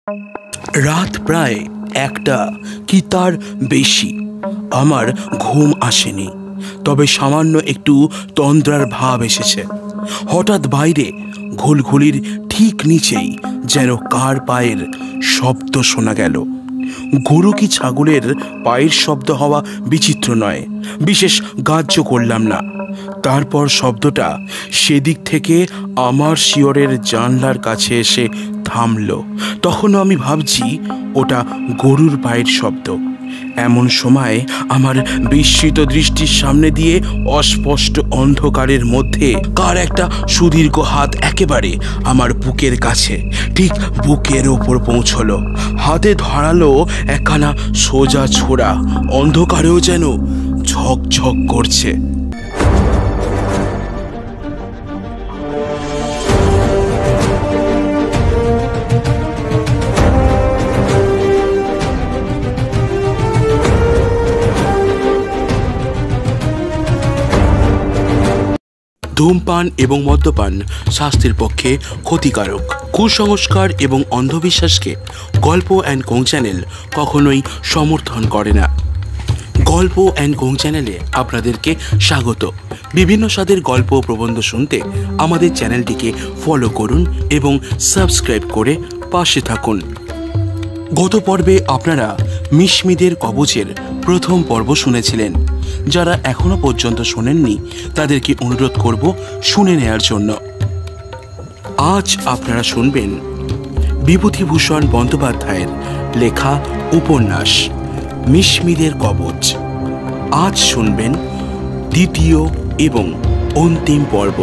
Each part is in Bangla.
রাত প্রায় 1টা কি তার বেশি। আমার ঘুম আসেনি, তবে সামান্য একটু তন্দ্রার ভাব এসেছে। হঠাৎ বাইরে ঘুলঘুলির ঠিক নিচেই যেন কার পায়ের শব্দ শোনা গেল। গরু কি ছাগলের পায়ের শব্দ হওয়া বিচিত্র নয়, বিশেষ গ্রাহ্য করলাম না। তারপর শব্দটা সেদিক থেকে আমার শিয়রের জানলার কাছে এসে থামল। তখনও আমি ভাবছি ওটা গরুর পায়ের শব্দ। এমন সময় আমার বিস্মিত দৃষ্টির সামনে দিয়ে অস্পষ্ট অন্ধকারের মধ্যে কার একটা সুদীর্ঘ হাত একেবারে আমার বুকের কাছে, ঠিক বুকের ওপর পৌঁছলো। হাতে ধরালো একখানা সোজা ছোড়া, অন্ধকারেও যেন ঝকঝক করছে। ধূমপান এবং মদ্যপান স্বাস্থ্যের পক্ষে ক্ষতিকারক। কুসংস্কার এবং অন্ধবিশ্বাসকে গল্প অ্যান্ড কোং চ্যানেল কখনোই সমর্থন করে না। গল্প অ্যান্ড কোং চ্যানেলে আপনাদেরকে স্বাগত। বিভিন্ন স্বাদের গল্প ও প্রবন্ধ শুনতে আমাদের চ্যানেলটিকে ফলো করুন এবং সাবস্ক্রাইব করে পাশে থাকুন। গত পর্বে আপনারা মিশমিদের কবচের প্রথম পর্ব শুনেছিলেন। যারা এখনো পর্যন্ত শোনেননি তাদেরকে অনুরোধ করব শুনে নেয়ার জন্য। আজ আপনারা শুনবেন বিভূতিভূষণ বন্দ্যোপাধ্যায়ের লেখা উপন্যাস মিশমিদের কবচ। আজ শুনবেন দ্বিতীয় এবং অন্তিম পর্ব।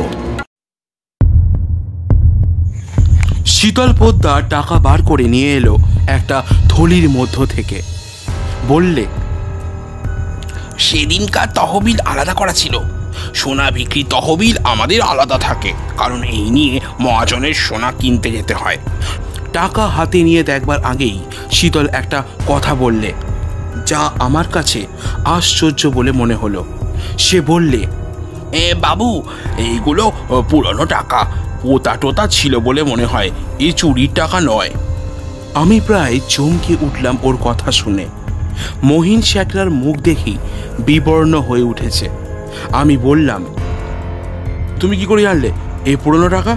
শীতল পোদ্দার টাকা বার করে নিয়ে এলো একটা থলির মধ্য থেকে। বললে, সেদিনকার তহবিল আলাদা করা ছিল। সোনা বিক্রি তহবিল আমাদের আলাদা থাকে, কারণ এই নিয়ে মহাজনের সোনা কিনতে যেতে হয়। টাকা হাতে নিয়ে দেখবার আগেই শীতল একটা কথা বললে, যা আমার কাছে আশ্চর্য বলে মনে হলো। সে বললে, বাবু, এইগুলো পুরনো টাকা, পোতা টোতা ছিল বলে মনে হয়, এই চুরির টাকা নয়। আমি প্রায় চমকে উঠলাম ওর কথা শুনে। মহিন শেখরার মুখ দেখি বিবর্ণ হয়ে উঠেছে। আমি বললাম, তুমি কি করে জানলে এই পুরনো টাকা?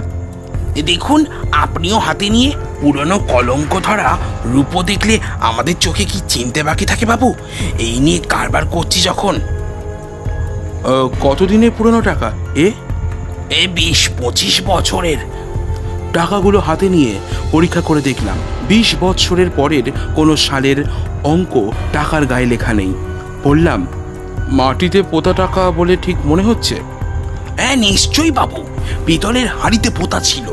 দেখুন, আপনিও হাতে নিয়ে পুরনো কলঙ্ক ধরা রূপো দেখলে আমাদের চোখে কি চিনতে বাকি থাকে বাবু? এই নিয়ে কারবার করছি যখন। কতদিনের পুরনো টাকা? 20-25 বছরের। টাকাগুলো হাতে নিয়ে পরীক্ষা করে দেখলাম 20 বছরের পরের কোনো সালের অঙ্ক টাকার গায়ে লেখা নেই। বললাম, মাটিতে পোতা টাকা বলে ঠিক মনে হচ্ছে। নিশ্চয়ই বাবু, পিতলের হাঁড়িতে পোতা ছিল,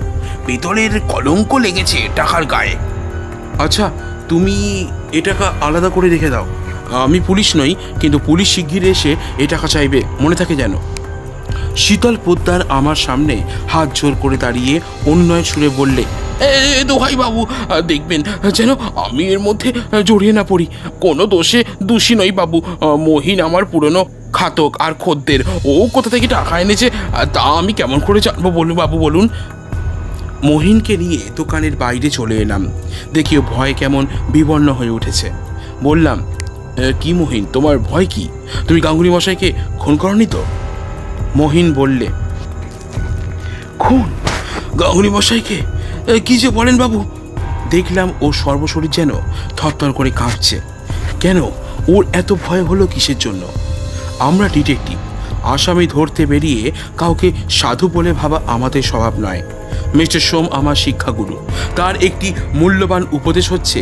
পিতলের কলঙ্ক লেগেছে টাকার গায়ে। আচ্ছা, তুমি এ টাকা আলাদা করে রেখে দাও। আমি পুলিশ নই, কিন্তু পুলিশ শিগগির এসে এ টাকা চাইবে, মনে থাকে যেন। শীতল পোদ্দার আমার সামনে হাত জোর করে দাঁড়িয়ে অনুনয় সুরে বললে, দোহাই বাবু, দেখবেন যেন আমি এর মধ্যে জড়িয়ে না পড়ি। কোনো দোষে দোষী নই বাবু। মহিন আমার পুরনো খাতক আর খদ্দের। ও কোথা থেকে টাকা এনেছে তা আমি কেমন করে জানবো বলুন বাবু, বলুন। মহিনকে নিয়ে দোকানের বাইরে চলে এলাম। দেখিও ভয় কেমন বিবর্ণ হয়ে উঠেছে। বললাম, কি মহিন, তোমার ভয় কি? তুমি গাঙ্গুলি মশাইকে খুন করনি তো? মহিন বললে, খুন? গাঙ্গুলি মশাইকে? কি যে বলেন বাবু? দেখলাম ও সর্বশরীর যেন থরথর করে কাঁপছে। কেন, ওর এত ভয় হলো কিসের জন্য? আমরা ডিটেকটিভ, আসামি ধরতে বেরিয়ে কাউকে সাধু বলে ভাবা আমাদের স্বভাব নয়। মিস্টার সোম আমার শিক্ষাগুরু। তার একটি মূল্যবান উপদেশ হচ্ছে,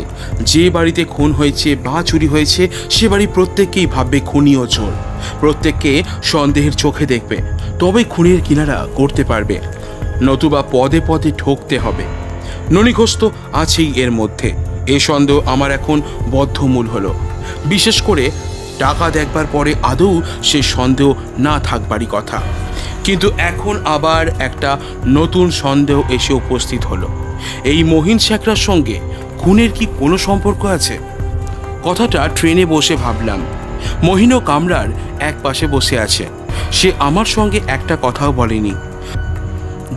যে বাড়িতে খুন হয়েছে বা চুরি হয়েছে সে বাড়ি প্রত্যেককেই ভাববে খুনি ও চোর। প্রত্যেককে সন্দেহের চোখে দেখবে, তবে খুনের কিনারা করতে পারবে, নতুবা পদে পদে ঠকতে হবে। ননিঘোষ তো আছেই এর মধ্যে। এ সন্দেহ আমার এখন বদ্ধমূল হলো। বিশেষ করে টাকা দেখবার পরে আদৌ সে সন্দেহ না থাকবারই কথা। কিন্তু এখন আবার একটা নতুন সন্দেহ এসে উপস্থিত হলো। এই মহিন শেখরার সঙ্গে খুনের কি কোনো সম্পর্ক আছে? কথাটা ট্রেনে বসে ভাবলাম। মহিনও কামরার এক পাশে বসে আছে। সে আমার সঙ্গে একটা কথাও বলেনি।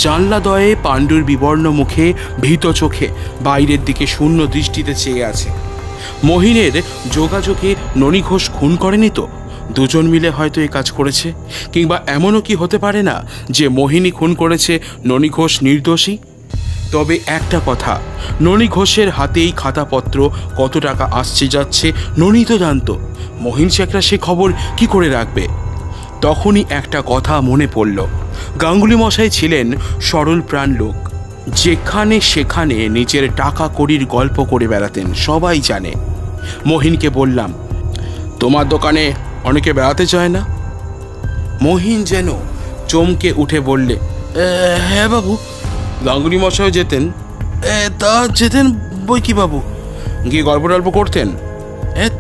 জানলাদয়ে পাণ্ডুর বিবর্ণ মুখে ভীত চোখে বাইরের দিকে শূন্য দৃষ্টিতে চেয়ে আছে। মহিনের যোগাযোগে ননী ঘোষ খুন করেনি তো? দুজন মিলে হয়তো এই কাজ করেছে, কিংবা এমনও কি হতে পারে না যে মোহিনী খুন করেছে, ননী ঘোষ নির্দোষী? তবে একটা কথা, ননী ঘোষের হাতেই খাতাপত্র, কত টাকা আসছে যাচ্ছে ননী তো জানতো। মহিন শেখরা সে খবর কি করে রাখবে? তখনই একটা কথা মনে পড়ল। গাঙ্গুলি মশাই ছিলেন সরল প্রাণ লোক, যেখানে সেখানে নিজের টাকা কড়ির গল্প করে বেড়াতেন, সবাই জানে। মহিনকে বললাম, তোমার দোকানে অনেকে বেড়াতে চায় না? মহিন যেন চমকে উঠে বললে, হ্যাঁ বাবু। গাঙ্গুলি মশাইও যেতেন? তা যেতেন বই কি বাবু। গিয়ে গল্প টল্প করতেন?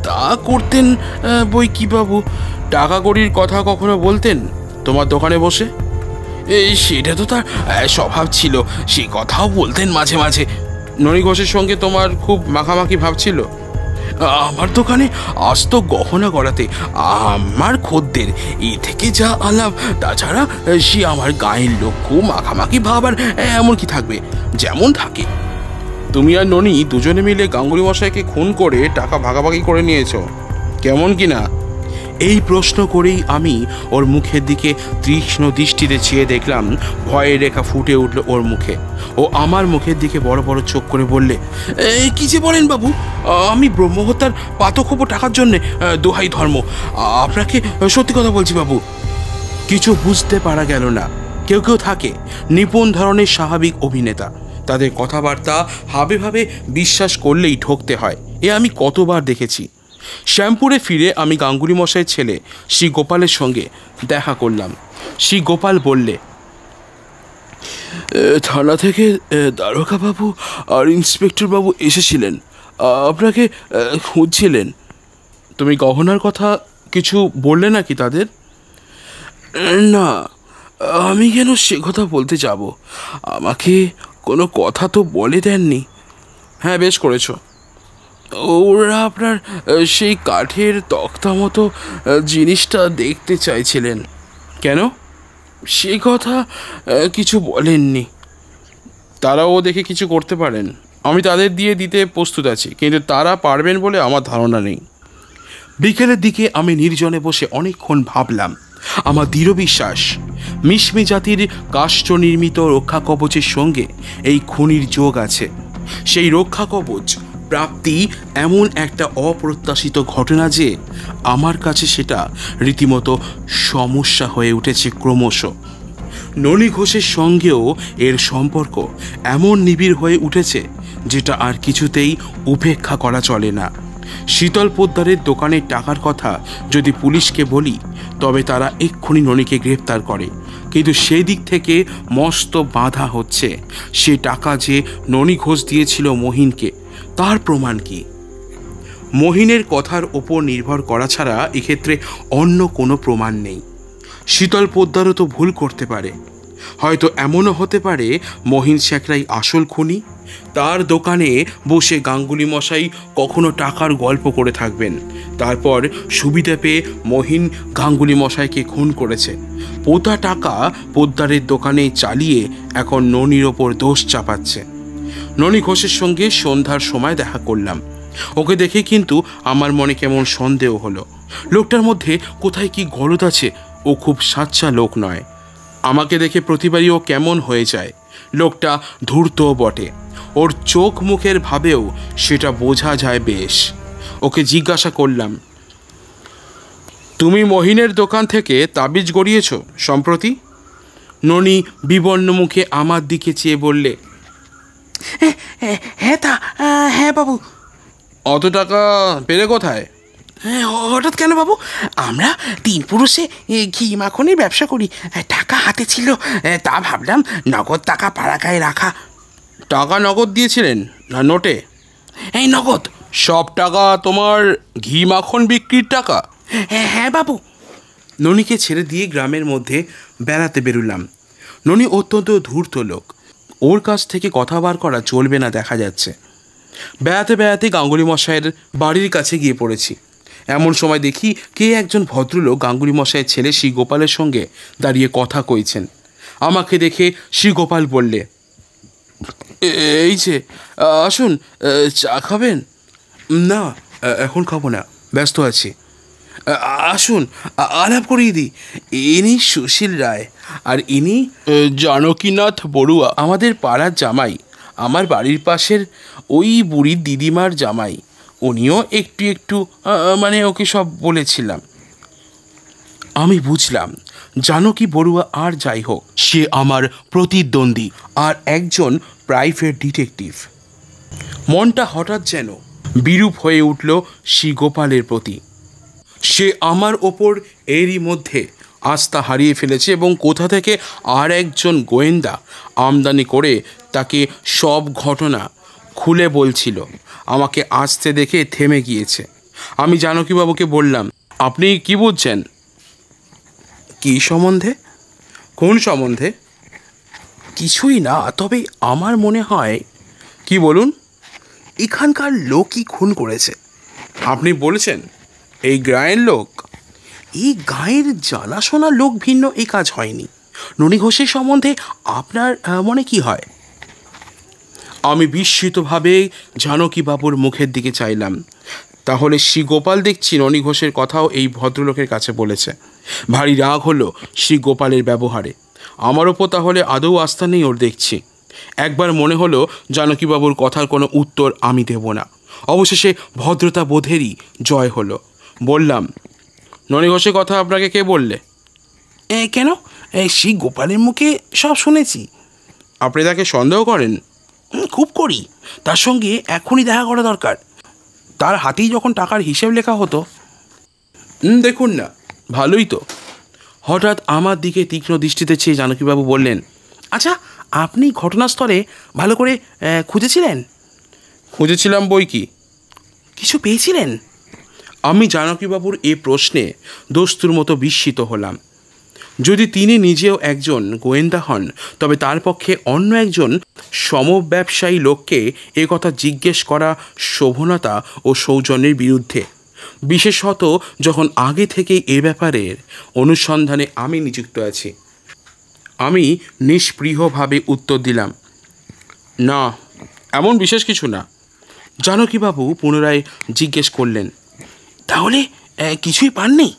তা করতেন বই কি বাবু। টাকা কড়ির কথা কখনো বলতেন তোমার দোকানে বসে? সেটা তো তার স্বভাব ছিল, সে কথাও বলতেন মাঝে মাঝে। ননী ঘোষের সঙ্গে তোমার খুব মাখামাখি ভাব ছিল? আমার দোকানে আসত গহনা গড়াতে, আমার খদ্দের, এই থেকে যা আলাপ। তাছাড়া সে আমার গায়ের লোক, খুব মাখামাখি ভাব আর এমন কি থাকবে, যেমন থাকে। তুমি আর ননী দুজনে মিলে গাঙ্গুলি মশাইকে খুন করে টাকা ভাগাভাগি করে নিয়েছো, কেমন কিনা? এই প্রশ্ন করেই আমি ওর মুখের দিকে তীক্ষ্ণ দৃষ্টিতে চেয়ে দেখলাম ভয়ের রেখা ফুটে উঠল ওর মুখে। ও আমার মুখের দিকে বড় বড় চোখ করে বললে, কি যে বলেন বাবু, আমি ব্রহ্মহত্যার পাতক হবো টাকার জন্যে? দোহাই ধর্ম, আপনাকে সত্যি কথা বলছি বাবু। কিছু বুঝতে পারা গেল না। কেউ কেউ থাকে নিপুণ ধরনের স্বাভাবিক অভিনেতা, তাদের কথাবার্তা হাবে ভাবে বিশ্বাস করলেই ঠকতে হয়। এ আমি কতবার দেখেছি। শ্যামপুরে ফিরে আমি গাঙ্গুলি মশাইয়ের ছেলে শ্রী গোপালের সঙ্গে দেখা করলাম। শ্রী গোপাল বললে, থানা থেকে দারোগা বাবু আর ইন্সপেক্টর বাবু এসেছিলেন, আপনাকে খুঁজছিলেন। তুমি গহনার কথা কিছু বললে নাকি তাদের? না, আমি কেন সে কথা বলতে যাব, আমাকে কোনো কথা তো বলে দেননি। হ্যাঁ, বেশ করেছো। ওরা আপনার সেই কাঠের তক্তা মতো জিনিসটা দেখতে চাইছিলেন। কেন? সে কথা কিছু বলেননি। তারাও দেখে কিছু করতে পারেন, আমি তাদের দিয়ে দিতে প্রস্তুত আছি, কিন্তু তারা পারবেন বলে আমার ধারণা নেই। বিকেলের দিকে আমি নির্জনে বসে অনেকক্ষণ ভাবলাম। আমার দৃঢ় বিশ্বাস মিশমি জাতির কাষ্ঠ নির্মিত রক্ষা কবচের সঙ্গে এই খুনির যোগ আছে। সেই রক্ষা কবচ প্রাপ্তি এমন একটা অপ্রত্যাশিত ঘটনা যে আমার কাছে সেটা রীতিমতো সমস্যা হয়ে উঠেছে ক্রমশ। ননী ঘোষের সঙ্গেও এর সম্পর্ক এমন নিবিড় হয়ে উঠেছে যেটা আর কিছুতেই উপেক্ষা করা চলে না। শীতল পোদ্দারের দোকানের টাকার কথা যদি পুলিশকে বলি, তবে তারা এক্ষুনি ননীকে গ্রেপ্তার করে, কিন্তু সেই দিক থেকে মস্ত বাধা হচ্ছে সে টাকা যে ননী ঘোষ দিয়েছিল মহিনকে, তার প্রমাণ কি? মহিনের কথার ওপর নির্ভর করা ছাড়া এক্ষেত্রে অন্য কোনো প্রমাণ নেই। শীতল পোদ্দারও তো ভুল করতে পারে। হয়তো এমনও হতে পারে মহিন শেখরাই আসল খুনি। তার দোকানে বসে গাঙ্গুলি মশাই কখনো টাকার গল্প করে থাকবেন, তারপর সুবিধা পেয়ে মহিন গাঙ্গুলি মশাইকে খুন করেছে। পোতা টাকা পোদ্দারের দোকানে চালিয়ে এখন ননীর ওপর দোষ চাপাচ্ছে। ননী ঘোষের সঙ্গে সন্ধ্যার সময় দেখা করলাম। ওকে দেখে কিন্তু আমার মনে কেমন সন্দেহ হলো। লোকটার মধ্যে কোথায় কি গলদ আছে। ও খুব সাচ্চা লোক নয়। আমাকে দেখে প্রতিবারই ও কেমন হয়ে যায়। লোকটা ধূর্তও বটে, ওর চোখ মুখের ভাবেও সেটা বোঝা যায় বেশ। ওকে জিজ্ঞাসা করলাম, তুমি মহিনের দোকান থেকে তাবিজ গড়িয়েছ সম্প্রতি? ননী বিবর্ণ মুখে আমার দিকে চেয়ে বললে, হ্যাঁ বাবু। অত টাকা পেলে কোথায়? হঠাৎ কেন বাবু? আমরা তিন পুরুষে ঘি মাখনের ব্যবসা করি, টাকা হাতে ছিল, তা ভাবলাম নগদ টাকা পাড়া গায়ে রাখা। টাকা নগদ দিয়েছিলেন না নোটে? এই নগদ। সব টাকা তোমার ঘি মাখন বিক্রির টাকা? হ্যাঁ বাবু। ননীকে ছেড়ে দিয়ে গ্রামের মধ্যে বেড়াতে বেরুলাম। ননী অত্যন্ত ধূর্ত লোক, ওর কাছ থেকে কথা বার করা চলবে না দেখা যাচ্ছে। বেড়াতে বেড়াতে গাঙ্গুলি মশাইয়ের বাড়ির কাছে গিয়ে পড়েছি। এমন সময় দেখি কে একজন ভদ্রলোক গাঙ্গুলি মশাইয়ের ছেলে শ্রী গোপালের সঙ্গে দাঁড়িয়ে কথা কইছেন। আমাকে দেখে শ্রীগোপাল বললে, এই যে আসুন, চা খাবেন? না, এখন খাবো না, ব্যস্ত আছি। আসুন, আলাপ করিয়ে দিই। ইনি সুশীল রায়, আর ইনি জানকীনাথ বড়ুয়া, আমাদের পাড়ার জামাই, আমার বাড়ির পাশের ওই বুড়ির দিদিমার জামাই। উনিও একটু একটু মানে ওকে সব বলেছিলাম। আমি বুঝলাম জানকী বড়ুয়া আর যাই হোক, সে আমার প্রতিদ্বন্দ্বী আর একজন প্রাইভেট ডিটেকটিভ। মনটা হঠাৎ যেন বিরূপ হয়ে উঠল শ্রীগোপালের প্রতি। সে আমার ওপর এরই মধ্যে আস্থা হারিয়ে ফেলেছে এবং কোথা থেকে আর একজন গোয়েন্দা আমদানি করে তাকে সব ঘটনা খুলে বলছিল। আমাকে আসতে দেখে থেমে গিয়েছে। আমি জানকীবাবুকে বললাম, আপনি কি বুঝছেন? কি সম্বন্ধে? কোন সম্বন্ধে? কিছুই না, তবে আমার মনে হয়। কি বলুন? এখানকার লোকই খুন করেছে। আপনি বলেছেন এই গাঁয়ের লোক? এই গাঁয়ের জানাশোনা লোক ভিন্ন এই কাজ হয়নি। ননী ঘোষের সম্বন্ধে আপনার মনে কি হয়? আমি বিস্মিতভাবে জানকীবাবুর মুখের দিকে চাইলাম। তাহলে শ্রীগোপাল দেখছি ননী ঘোষের কথাও এই ভদ্রলোকের কাছে বলেছে। ভারী রাগ হলো শ্রীগোপালের ব্যবহারে। আমার ওপর তাহলে আদৌ আস্থা নেই ওর দেখছি। একবার মনে হলো জানকীবাবুর কথার কোনো উত্তর আমি দেব না। অবশেষে ভদ্রতা বোধেরই জয় হলো। বললাম, ননী ঘোষের কথা আপনাকে কে বললে? কেন? শ্রীগোপালের মুখে সব শুনেছি। আপনি তাকে সন্দেহ করেন? খুব করি। তার সঙ্গে এখনই দেখা করা দরকার। তার হাতেই যখন টাকার হিসেব লেখা হতো। দেখুন না, ভালোই তো। হঠাৎ আমার দিকে তীক্ষ্ণ দৃষ্টিতে চেয়ে জানকীবাবু বললেন, আচ্ছা, আপনি ঘটনাস্থলে ভালো করে খুঁজেছিলেন? খুঁজেছিলাম বই কি। কিছু পেয়েছিলেন? আমি জানকীবাবুর এ প্রশ্নে দস্তুর মতো বিস্মিত হলাম। যদি তিনি নিজেও একজন গোয়েন্দা হন, তবে তার পক্ষে অন্য একজন সমব্যবসায়ী লোককে এ কথা জিজ্ঞেস করা শোভনতা ও সৌজন্যের বিরুদ্ধে, বিশেষত যখন আগে থেকেই এ ব্যাপারের অনুসন্ধানে আমি নিযুক্ত আছি। আমি নিষ্পৃহভাবে উত্তর দিলাম, না, এমন বিশেষ কিছু না। জানকীবাবু পুনরায় জিজ্ঞেস করলেন, তাহলে কিছুই পাননি?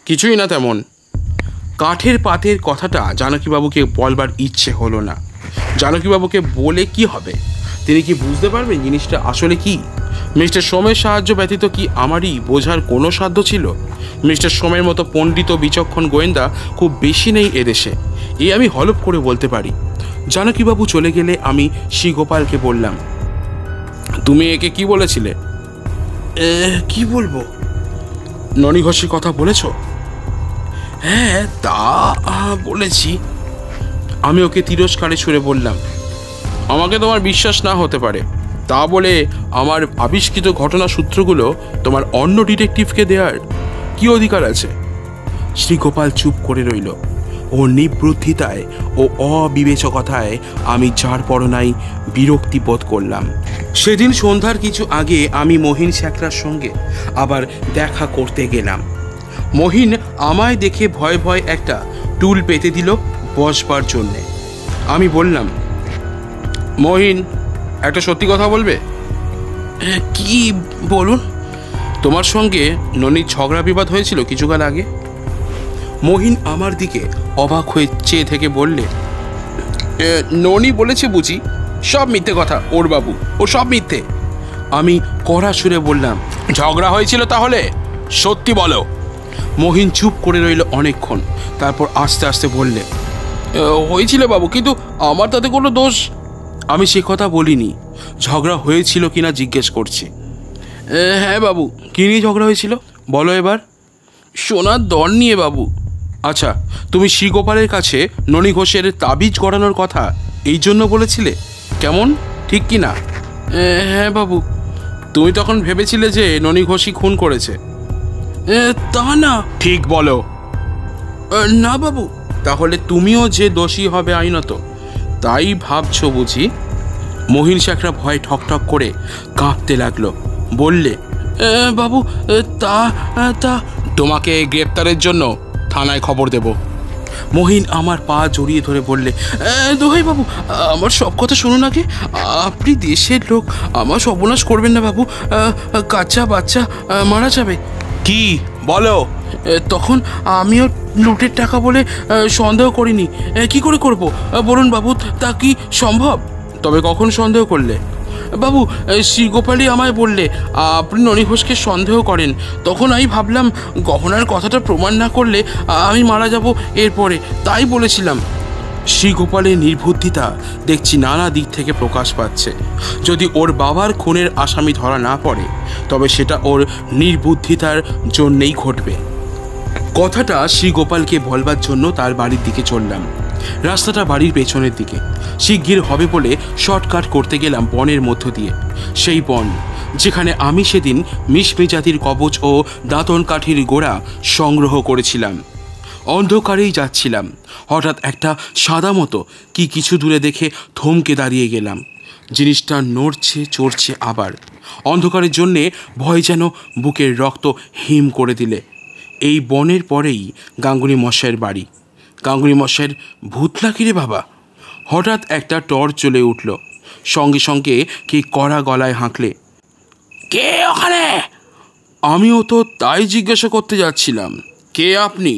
কিছুই না তেমন। কাঠের পাতের কথাটা জানকীবাবুকে বলবার ইচ্ছে হলো না। জানকীবাবুকে বলে কি হবে? তিনি কি বুঝতে পারবেন জিনিসটা আসলে কি? মিস্টার সোমের সাহায্য ব্যতীত কি আমারই বোঝার কোনো সাধ্য ছিল? মিস্টার সোমের মতো পণ্ডিত ও বিচক্ষণ গোয়েন্দা খুব বেশি নেই এদেশে, এই আমি হলফ করে বলতে পারি। জানকীবাবু চলে গেলে আমি শ্রীগোপালকে বললাম, তুমি একে কি বলেছিলে? কি বলবো? ননী ঘোষের কথা বলেছ? হ্যাঁ, তা বলেছি। আমি ওকে তিরস্কারে ছুঁড়ে বললাম, আমাকে তোমার বিশ্বাস না হতে পারে, তা বলে আমার আবিষ্কৃত ঘটনা সূত্রগুলো তোমার অন্য ডিটেকটিভকে দেওয়ার কি অধিকার আছে? শ্রীগোপাল চুপ করে রইল। ও নিবৃত্তিতায় ও অবিবেচকতায় আমি যার পরনাই বিরক্তি বোধ করলাম। সেদিন সন্ধ্যার কিছু আগে আমি মহিন শেখরার সঙ্গে আবার দেখা করতে গেলাম। মহিন আমায় দেখে ভয় ভয় একটা টুল পেতে দিল বসবার জন্যে। আমি বললাম, মহিন, একটা সত্যি কথা বলবে? কি বলুন। তোমার সঙ্গে ননীর ঝগড়া বিবাদ হয়েছিল কিছুকাল আগে। মহিন আমার দিকে অবাক হয়ে চেয়ে থেকে বললে, ননী বলেছে বুঝি? সব মিথ্যে কথা ওর বাবু, ও সব মিথ্যে। আমি কড়া সুরে বললাম, ঝগড়া হয়েছিল তাহলে সত্যি বলো। মহিন চুপ করে রইল অনেকক্ষণ, তারপর আস্তে আস্তে বললে, হয়েছিল বাবু, কিন্তু আমার তাতে কোনো দোষ। আমি সে কথা বলিনি, ঝগড়া হয়েছিল কিনা জিজ্ঞেস করছি। হ্যাঁ বাবু। কী নিয়ে ঝগড়া হয়েছিল বলো এবার? সোনার দর নিয়ে বাবু। আচ্ছা, তুমি শ্রীগোপালের কাছে ননী ঘোষের তাবিজ গড়ানোর কথা এই জন্য বলেছিলে, কেমন, ঠিক কি না? হ্যাঁ বাবু। তুমি তখন ভেবেছিলে যে ননী ঘোষই খুন করেছে? তা না। ঠিক বলো। না বাবু। তাহলে তুমিও যে দোষী হবে আইনত, তাই ভাবছো বুঝি? মহিন শেখরা ভয়ে ঠকঠক করে কাঁপতে লাগলো। বললে, বাবু, তা তা তোমাকে গ্রেপ্তারের জন্য থানায় খবর দেব। মহিন আমার পা জড়িয়ে ধরে বললে, দোহাই বাবু, আমার সব কথা শুনুন আগে। আপনি দেশের লোক, আমার সর্বনাশ করবেন না বাবু। কাচ্চা বাচ্চা মারা যাবে। কি বলো? তখন আমিও লুটের টাকা বলে সন্দেহ করিনি। কি করে করব বলুন বাবু, তা কি সম্ভব? তবে কখন সন্দেহ করলে? বাবু, শ্রীগোপালই আমায় বললে আপনি ননী ঘোষকে সন্দেহ করেন। তখন আমি ভাবলাম গহনার কথাটা প্রমাণ না করলে আমি মারা যাব এরপরে, তাই বলেছিলাম। শ্রীগোপালের নির্বুদ্ধিতা দেখছি নানা দিক থেকে প্রকাশ পাচ্ছে। যদি ওর বাবার খুনের আসামি ধরা না পড়ে তবে সেটা ওর নির্বুদ্ধিতার জন্যেই ঘটবে। কথাটা শ্রীগোপালকে বলবার জন্য তার বাড়ির দিকে চললাম। রাস্তাটা বাড়ির পেছনের দিকে, শিগগির হবে বলে শর্টকাট করতে গেলাম বনের মধ্য দিয়ে। সেই বন যেখানে আমি সেদিন মিশমেজাতির কবচ ও দাঁতন কাঠির গোড়া সংগ্রহ করেছিলাম। অন্ধকারেই যাচ্ছিলাম, হঠাৎ একটা সাদা মতো কি কিছু দূরে দেখে থমকে দাঁড়িয়ে গেলাম। জিনিসটা নড়ছে চড়ছে আবার। অন্ধকারের জন্যে ভয় যেন বুকের রক্ত হিম করে দিলে। এই বনের পরেই গাঙ্গুলি মশাইয়ের বাড়ি। গাঙ্গুলি মশাইয়ের ভূত নাকি রে বাবা? হঠাৎ একটা টর্চ জ্বলে উঠল, সঙ্গে সঙ্গে কি কড়া গলায় হাঁকলে, কে ওখানে? আমিও তো তাই জিজ্ঞাসা করতে যাচ্ছিলাম, কে আপনি?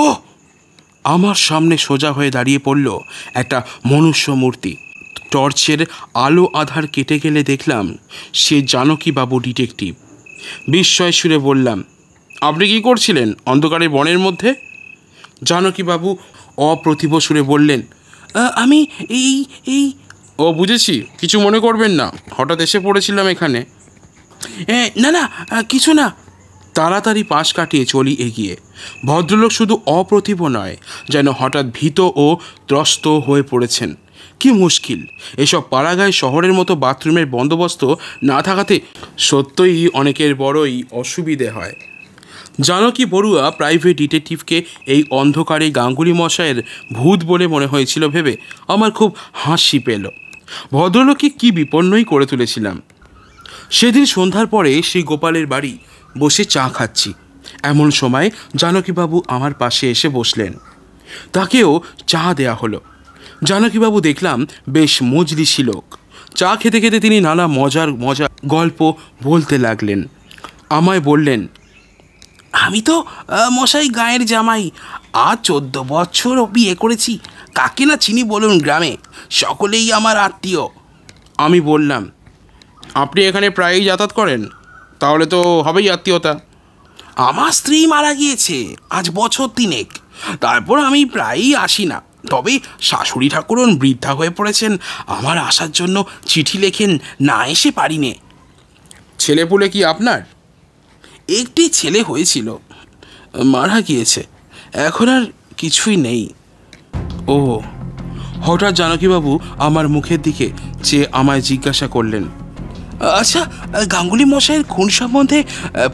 ও, আমার সামনে সোজা হয়ে দাঁড়িয়ে পড়ল একটা মনুষ্য মূর্তি। টর্চের আলো আধার কেটে গেলে দেখলাম সে জানকীবাবু ডিটেকটিভ। বিস্ময় সুরে বললাম, আপনি কি করছিলেন অন্ধকারে বনের মধ্যে? জানকীবাবু অপ্রতিভ সুরে বললেন, আমি এই ও বুঝেছি, কিছু মনে করবেন না, হঠাৎ এসে পড়েছিলাম এখানে। না না, কিছু না। তাড়াতাড়ি পাশ কাটিয়ে চলি এগিয়ে। ভদ্রলোক শুধু অপ্রতিভ নয়, যেন হঠাৎ ভীত ও ত্রস্ত হয়ে পড়েছেন। কি মুশকিল, এসব পাড়াগায় শহরের মতো বাথরুমের বন্দোবস্ত না থাকাতে সত্যই অনেকের বড়ই অসুবিধে হয়। জানকী বড়ুয়া প্রাইভেট ডিটেকটিভকে এই অন্ধকারে গাঙ্গুলি মশাইয়ের ভূত বলে মনে হয়েছিল ভেবে আমার খুব হাসি পেল। ভদ্রলোককে কি বিপন্নই করে তুলেছিলাম। সেদিন সন্ধ্যার পরে শ্রীগোপালের বাড়ি বসে চা খাচ্ছি। এমন সময় জানকীবাবু আমার পাশে এসে বসলেন। তাকেও চা দেয়া হলো। জানকীবাবু দেখলাম বেশ মজলিসি লোক। চা খেতে খেতে তিনি নানা মজার গল্প বলতে লাগলেন। আমায় বললেন, আমি তো মশাই গায়ের জামাই, আর 14 বছর বিয়ে করেছি। কাকে না চিনি বলুন গ্রামে, সকলেই আমার আত্মীয়। আমি বললাম, আপনি এখানে প্রায়ই যাতায়াত করেন? তাহলে তো হবেই আত্মীয়তা। আমার স্ত্রী মারা গিয়েছে আজ বছর 3, তারপর আমি প্রায়ই আসি না। তবে শাশুড়ি ঠাকুরন বৃদ্ধা হয়ে পড়েছেন, আমার আসার জন্য চিঠি লেখেন, না এসে পারি নে। ছেলেপুলে কি আপনার? একটি ছেলে হয়েছিল, মারা গিয়েছে, এখন আর কিছুই নেই। ও, হঠাৎ জানকীবাবু আমার মুখের দিকে চেয়ে আমায় জিজ্ঞাসা করলেন, আচ্ছা, গাঙ্গুলি মশাইয়ের খুন সম্বন্ধে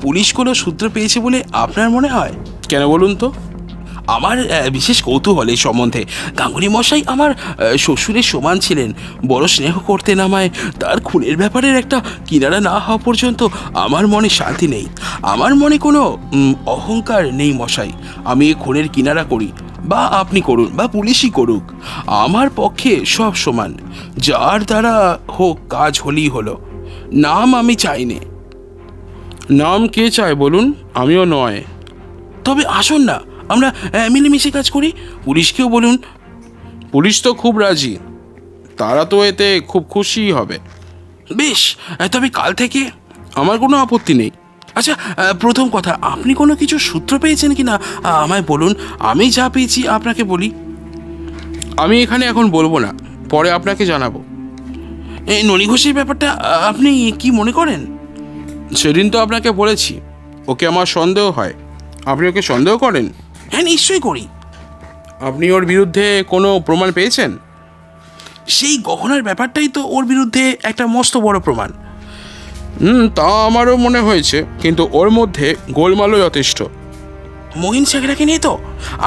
পুলিশ কোনো সূত্র পেয়েছে বলে আপনার মনে হয়? কেন বলুন তো? আমার বিশেষ কৌতূহল এই সম্বন্ধে। গাঙ্গুলি মশাই আমার শ্বশুরের সমান ছিলেন, বড় স্নেহ করতেন আমায়। তার খুনের ব্যাপারের একটা কিনারা না হওয়া পর্যন্ত আমার মনে শান্তি নেই। আমার মনে কোনো অহংকার নেই মশাই। আমি এ খুনের কিনারা করি, বা আপনি করুন, বা পুলিশই করুক, আমার পক্ষে সব সমান। যার দ্বারা হোক কাজ হলেই হলো, নাম আমি চাই নে। নাম কে চায় বলুন? আমিও নয়। তবে আসুন না, আমরা মিলেমিশে কাজ করি। পুলিশকেও বলুন। পুলিশ তো খুব রাজি, তারা তো এতে খুব খুশি হবে। বেশ, তবে কাল থেকে আমার কোনো আপত্তি নেই। আচ্ছা, প্রথম কথা, আপনি কোনো কিছু সূত্র পেয়েছেন কি না আমায় বলুন। আমি যা পেয়েছি আপনাকে বলি। আমি এখানে এখন বলবো না, পরে আপনাকে জানাবো। এই ননী ঘোষের ব্যাপারটা আপনি কি মনে করেন? সেদিন তো আপনাকে বলেছি ওকে আমার সন্দেহ হয়। আপনি ওকে সন্দেহ করেন? হ্যাঁ, নিশ্চয়ই করি। আপনি ওর বিরুদ্ধে কোনো প্রমাণ পেয়েছেন? সেই গহনার ব্যাপারটাই তো ওর বিরুদ্ধে একটা মস্ত বড় প্রমাণ। তা আমারও মনে হয়েছে, কিন্তু ওর মধ্যে গোলমালও যথেষ্ট। মহিন শেখরাকে নিয়ে তো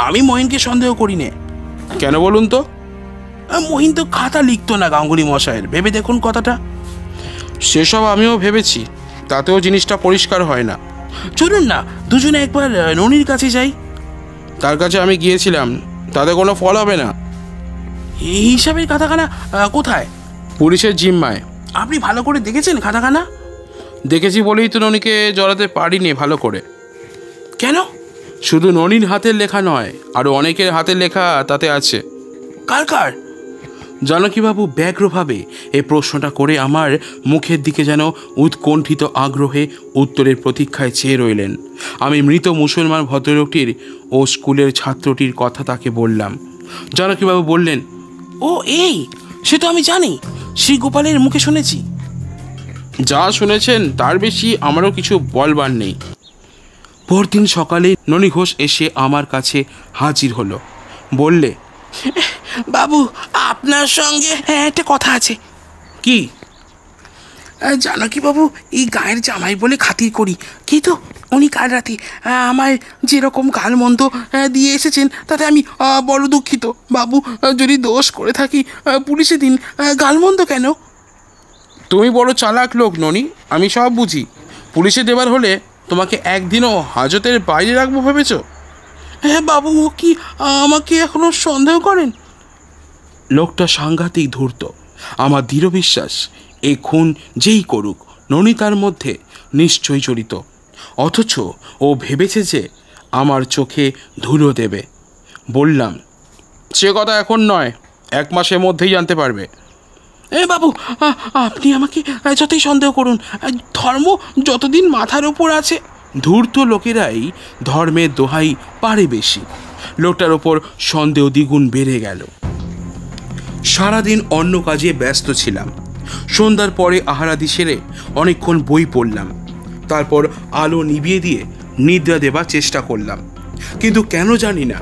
আমি মহিনকে সন্দেহ করি নে। কেন বলুন তো? মহিন তো খাতা লিখতো না গাঙ্গুলি মশাইয়ের, ভেবে দেখুন কথাটা। সেসব আমিও ভেবেছি, তাতেও জিনিসটা পরিষ্কার হয় না। চলুন না, দুজনে একবার ননির কাছে যাই। তার কাছে আমি গিয়েছিলাম, তাতে কোনো ফল হবে না। এই হিসাবের খাতাখানা কোথায়? পুলিশের জিম্মায়। আপনি ভালো করে দেখেছেন খাতাখানা? দেখেছি বলেই তো ননিকে জড়াতে পারিনি ভালো করে। কেন? শুধু ননির হাতের লেখা নয়, আরও অনেকের হাতের লেখা তাতে আছে। কার কার? জানকীবাবু ব্যগ্রভাবে এই প্রশ্নটা করে আমার মুখের দিকে যেন উৎকণ্ঠিত আগ্রহে উত্তরের প্রতীক্ষায় চেয়ে রইলেন। আমি মৃত মুসলমান ভদ্রলোকটির ও স্কুলের ছাত্রটির কথা তাকে বললাম। জানকীবাবু বললেন, ও এই, সে তো আমি জানি, শ্রী গোপালের মুখে শুনেছি। যা শুনেছেন তার বেশি আমারও কিছু বলবার নেই। পরদিন সকালে ননি ঘোষ এসে আমার কাছে হাজির হলো। বললে, বাবু, আপনার সঙ্গে একটা কথা আছে। কি? জানকীবাবু এই গায়ের জামাই বলে খাতির করি, কিন্তু উনি কাল রাতে আমায় যেরকম গালমন্দ দিয়ে এসেছেন তাতে আমি বড় দুঃখিত। বাবু, যদি দোষ করে থাকি পুলিশে দিন, গালমন্দ কেন? তুমি বড় চালাক লোক ননি, আমি সব বুঝি। পুলিশে দেবার হলে তোমাকে একদিনও হাজতের বাইরে রাখবো ভেবেছ? হ্যাঁ বাবু, কি আমাকে এখনো সন্দেহ করেন? লোকটা সাংঘাতিক ধূর্ত। আমার দৃঢ় বিশ্বাস এই খুন যেই করুক ননি তার মধ্যে নিশ্চয়ই জড়িত। অথচ ও ভেবেছে যে আমার চোখে ধুলো দেবে। বললাম, সে কথা এখন নয়, 1 মাসের মধ্যেই জানতে পারবে। বাবু, আপনি আমাকে যতই সন্দেহ করুন, ধর্ম যতদিন মাথার ওপর আছে। ধূর্ত লোকেরাই ধর্মের দোহাই পারে বেশি। লোকটার ওপর সন্দেহ দ্বিগুণ বেড়ে গেল। সারাদিন অন্য কাজে ব্যস্ত ছিলাম। সন্ধ্যার পরে আহারাদি সেরে অনেকক্ষণ বই পড়লাম। তারপর আলো নিভিয়ে দিয়ে নিদ্রা দেবার চেষ্টা করলাম, কিন্তু কেন জানি না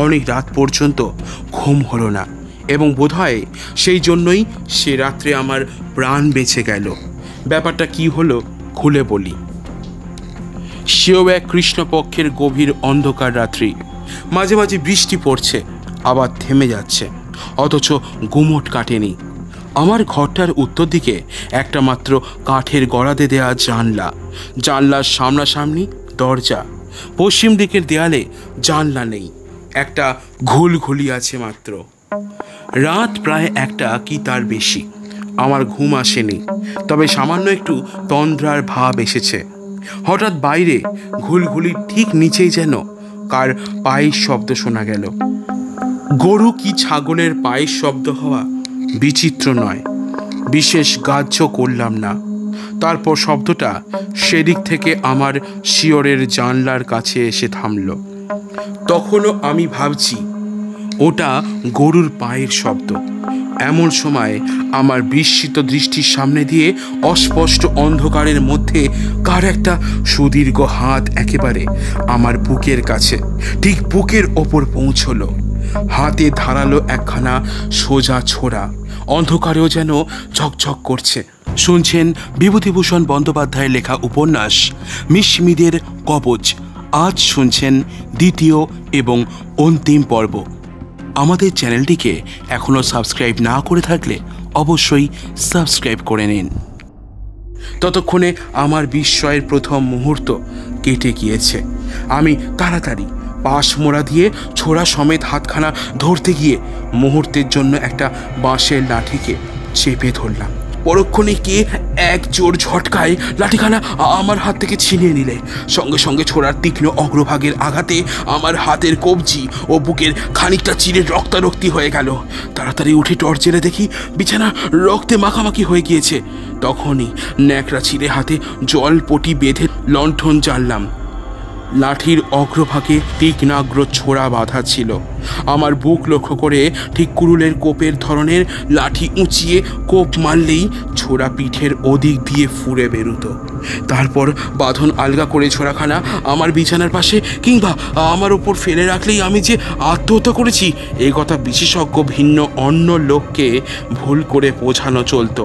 অনেক রাত পর্যন্ত ঘুম হলো না, এবং বোধহয় সেই জন্যই সে রাত্রে আমার প্রাণ বেঁচে গেল। ব্যাপারটা কি হলো খুলে বলি। সেও এক কৃষ্ণপক্ষের গভীর অন্ধকার রাত্রি। মাঝে মাঝে বৃষ্টি পড়ছে, আবার থেমে যাচ্ছে, অথচ গুমট কাটেনি। আমার ঘরটার উত্তর দিকে একটা মাত্র কাঠের গড়াদে দেয়া জানলা, জানলার সামনাসামনি দরজা। পশ্চিম দিকের দেয়ালে জানলা নেই, একটা ঘুলঘুলি আছে মাত্র। রাত প্রায় 1টা কি তার বেশি। আমার ঘুম আসেনি, তবে সামান্য একটু তন্দ্রার ভাব এসেছে। হঠাৎ বাইরে ঘুলঘুলির ঠিক নিচেই যেন কার পায়ের শব্দ শোনা গেল। গরু কি ছাগলের পায়ের শব্দ হওয়া বিচিত্র নয়, বিশেষ গ্রাহ্য করলাম না। তারপর শব্দটা সেদিক থেকে আমার শিয়রের জানলার কাছে এসে থামল। তখনও আমি ভাবছি ওটা গরুর পায়ের শব্দ। এমন সময় আমার বিস্মিত দৃষ্টির সামনে দিয়ে অস্পষ্ট অন্ধকারের মধ্যে কার একটা সুদীর্ঘ হাত একেবারে আমার বুকের কাছে, ঠিক বুকের ওপর পৌঁছলো। হাতে ধারালো একখানা সোজা ছোরা, অন্ধকারেও যেন ঝকঝক করছে। শুনছেন বিভূতিভূষণ বন্দ্যোপাধ্যায়ের লেখা উপন্যাস মিশমিদের কবচ। আজ শুনছেন 2য় এবং অন্তিম পর্ব। আমাদের চ্যানেলটিকে এখনও সাবস্ক্রাইব না করে থাকলে অবশ্যই সাবস্ক্রাইব করে নিন। ততক্ষণে আমার বিস্ময়ের প্রথম মুহূর্ত কেটে গিয়েছে। আমি তাড়াতাড়ি পাশ মোড়া দিয়ে ছোড়া সমেত হাতখানা ধরতে গিয়ে মুহূর্তের জন্য একটা বাঁশের লাঠিকে চেপে ধরলাম। পরক্ষণে কে এক জোর ঝটকায় লাঠিখানা আমার হাত থেকে ছিনিয়ে নিলে। সঙ্গে সঙ্গে ছোড়ার তীক্ষ্ণ অগ্রভাগের আঘাতে আমার হাতের কবজি ও বুকের খানিকটা চিরে রক্তারক্তি হয়ে গেল। তাড়াতাড়ি উঠে টর্চ জেলে দেখি বিছানা রক্তে মাখামাখি হয়ে গিয়েছে। তখনই ন্যাকড়া ছিঁড়ে হাতে জলপটি বেঁধে লণ্ঠন জ্বাললাম। লাঠির অগ্রভাগে তীক্ষ্ণাগ্র ছোড়া বাঁধা ছিল। আমার বুক লক্ষ্য করে ঠিক কুড়ুলের কোপের ধরনের লাঠি উঁচিয়ে কোপ মারলেই ছোড়া পিঠের ওদিক দিয়ে ফুঁড়ে বেরোতো। তারপর বাঁধন আলগা করে ছোড়াখানা আমার বিছানার পাশে কিংবা আমার ওপর ফেলে রাখলেই আমি যে আত্মহত্যা করেছি এই কথা বিশেষজ্ঞ ভিন্ন অন্য লোককে ভুল করে বোঝানো চলতো।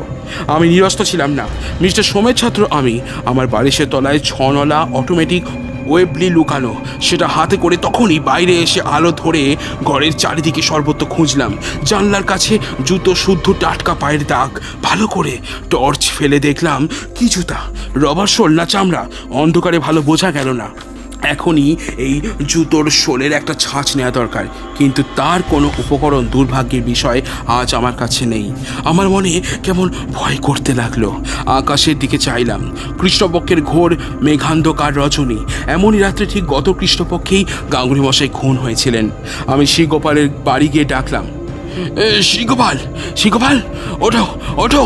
আমি নিরস্ত ছিলাম না। মিস্টার সোমের ছাত্র আমি। আমার বালিশের তলায় 6 অটোমেটিক ওয়েবলি লুকানো, সেটা হাতে করে তখনই বাইরে এসে আলো ধরে ঘরের চারিদিকে সর্বত্র খুঁজলাম। জানলার কাছে জুতো শুদ্ধ টাটকা পায়ের দাগ। ভালো করে টর্চ ফেলে দেখলাম কি জুতা, রবার সোল না চামড়া, অন্ধকারে ভালো বোঝা গেল না। এখনই এই জুতোর শোলের একটা ছাঁচ নেওয়া দরকার, কিন্তু তার কোনো উপকরণ দুর্ভাগ্যের বিষয় আজ আমার কাছে নেই। আমার মনে কেমন ভয় করতে লাগলো। আকাশের দিকে চাইলাম। কৃষ্ণপক্ষের ঘোর মেঘান্ধকার রজনী। এমনই রাত্রে ঠিক গত কৃষ্ণপক্ষেই গাঙ্গুলি মশাই খুন হয়েছিলেন। আমি শ্রীগোপালের বাড়ি গিয়ে ডাকলাম, শ্রীগোপাল, শ্রীগোপাল, ওঠো ওঠো।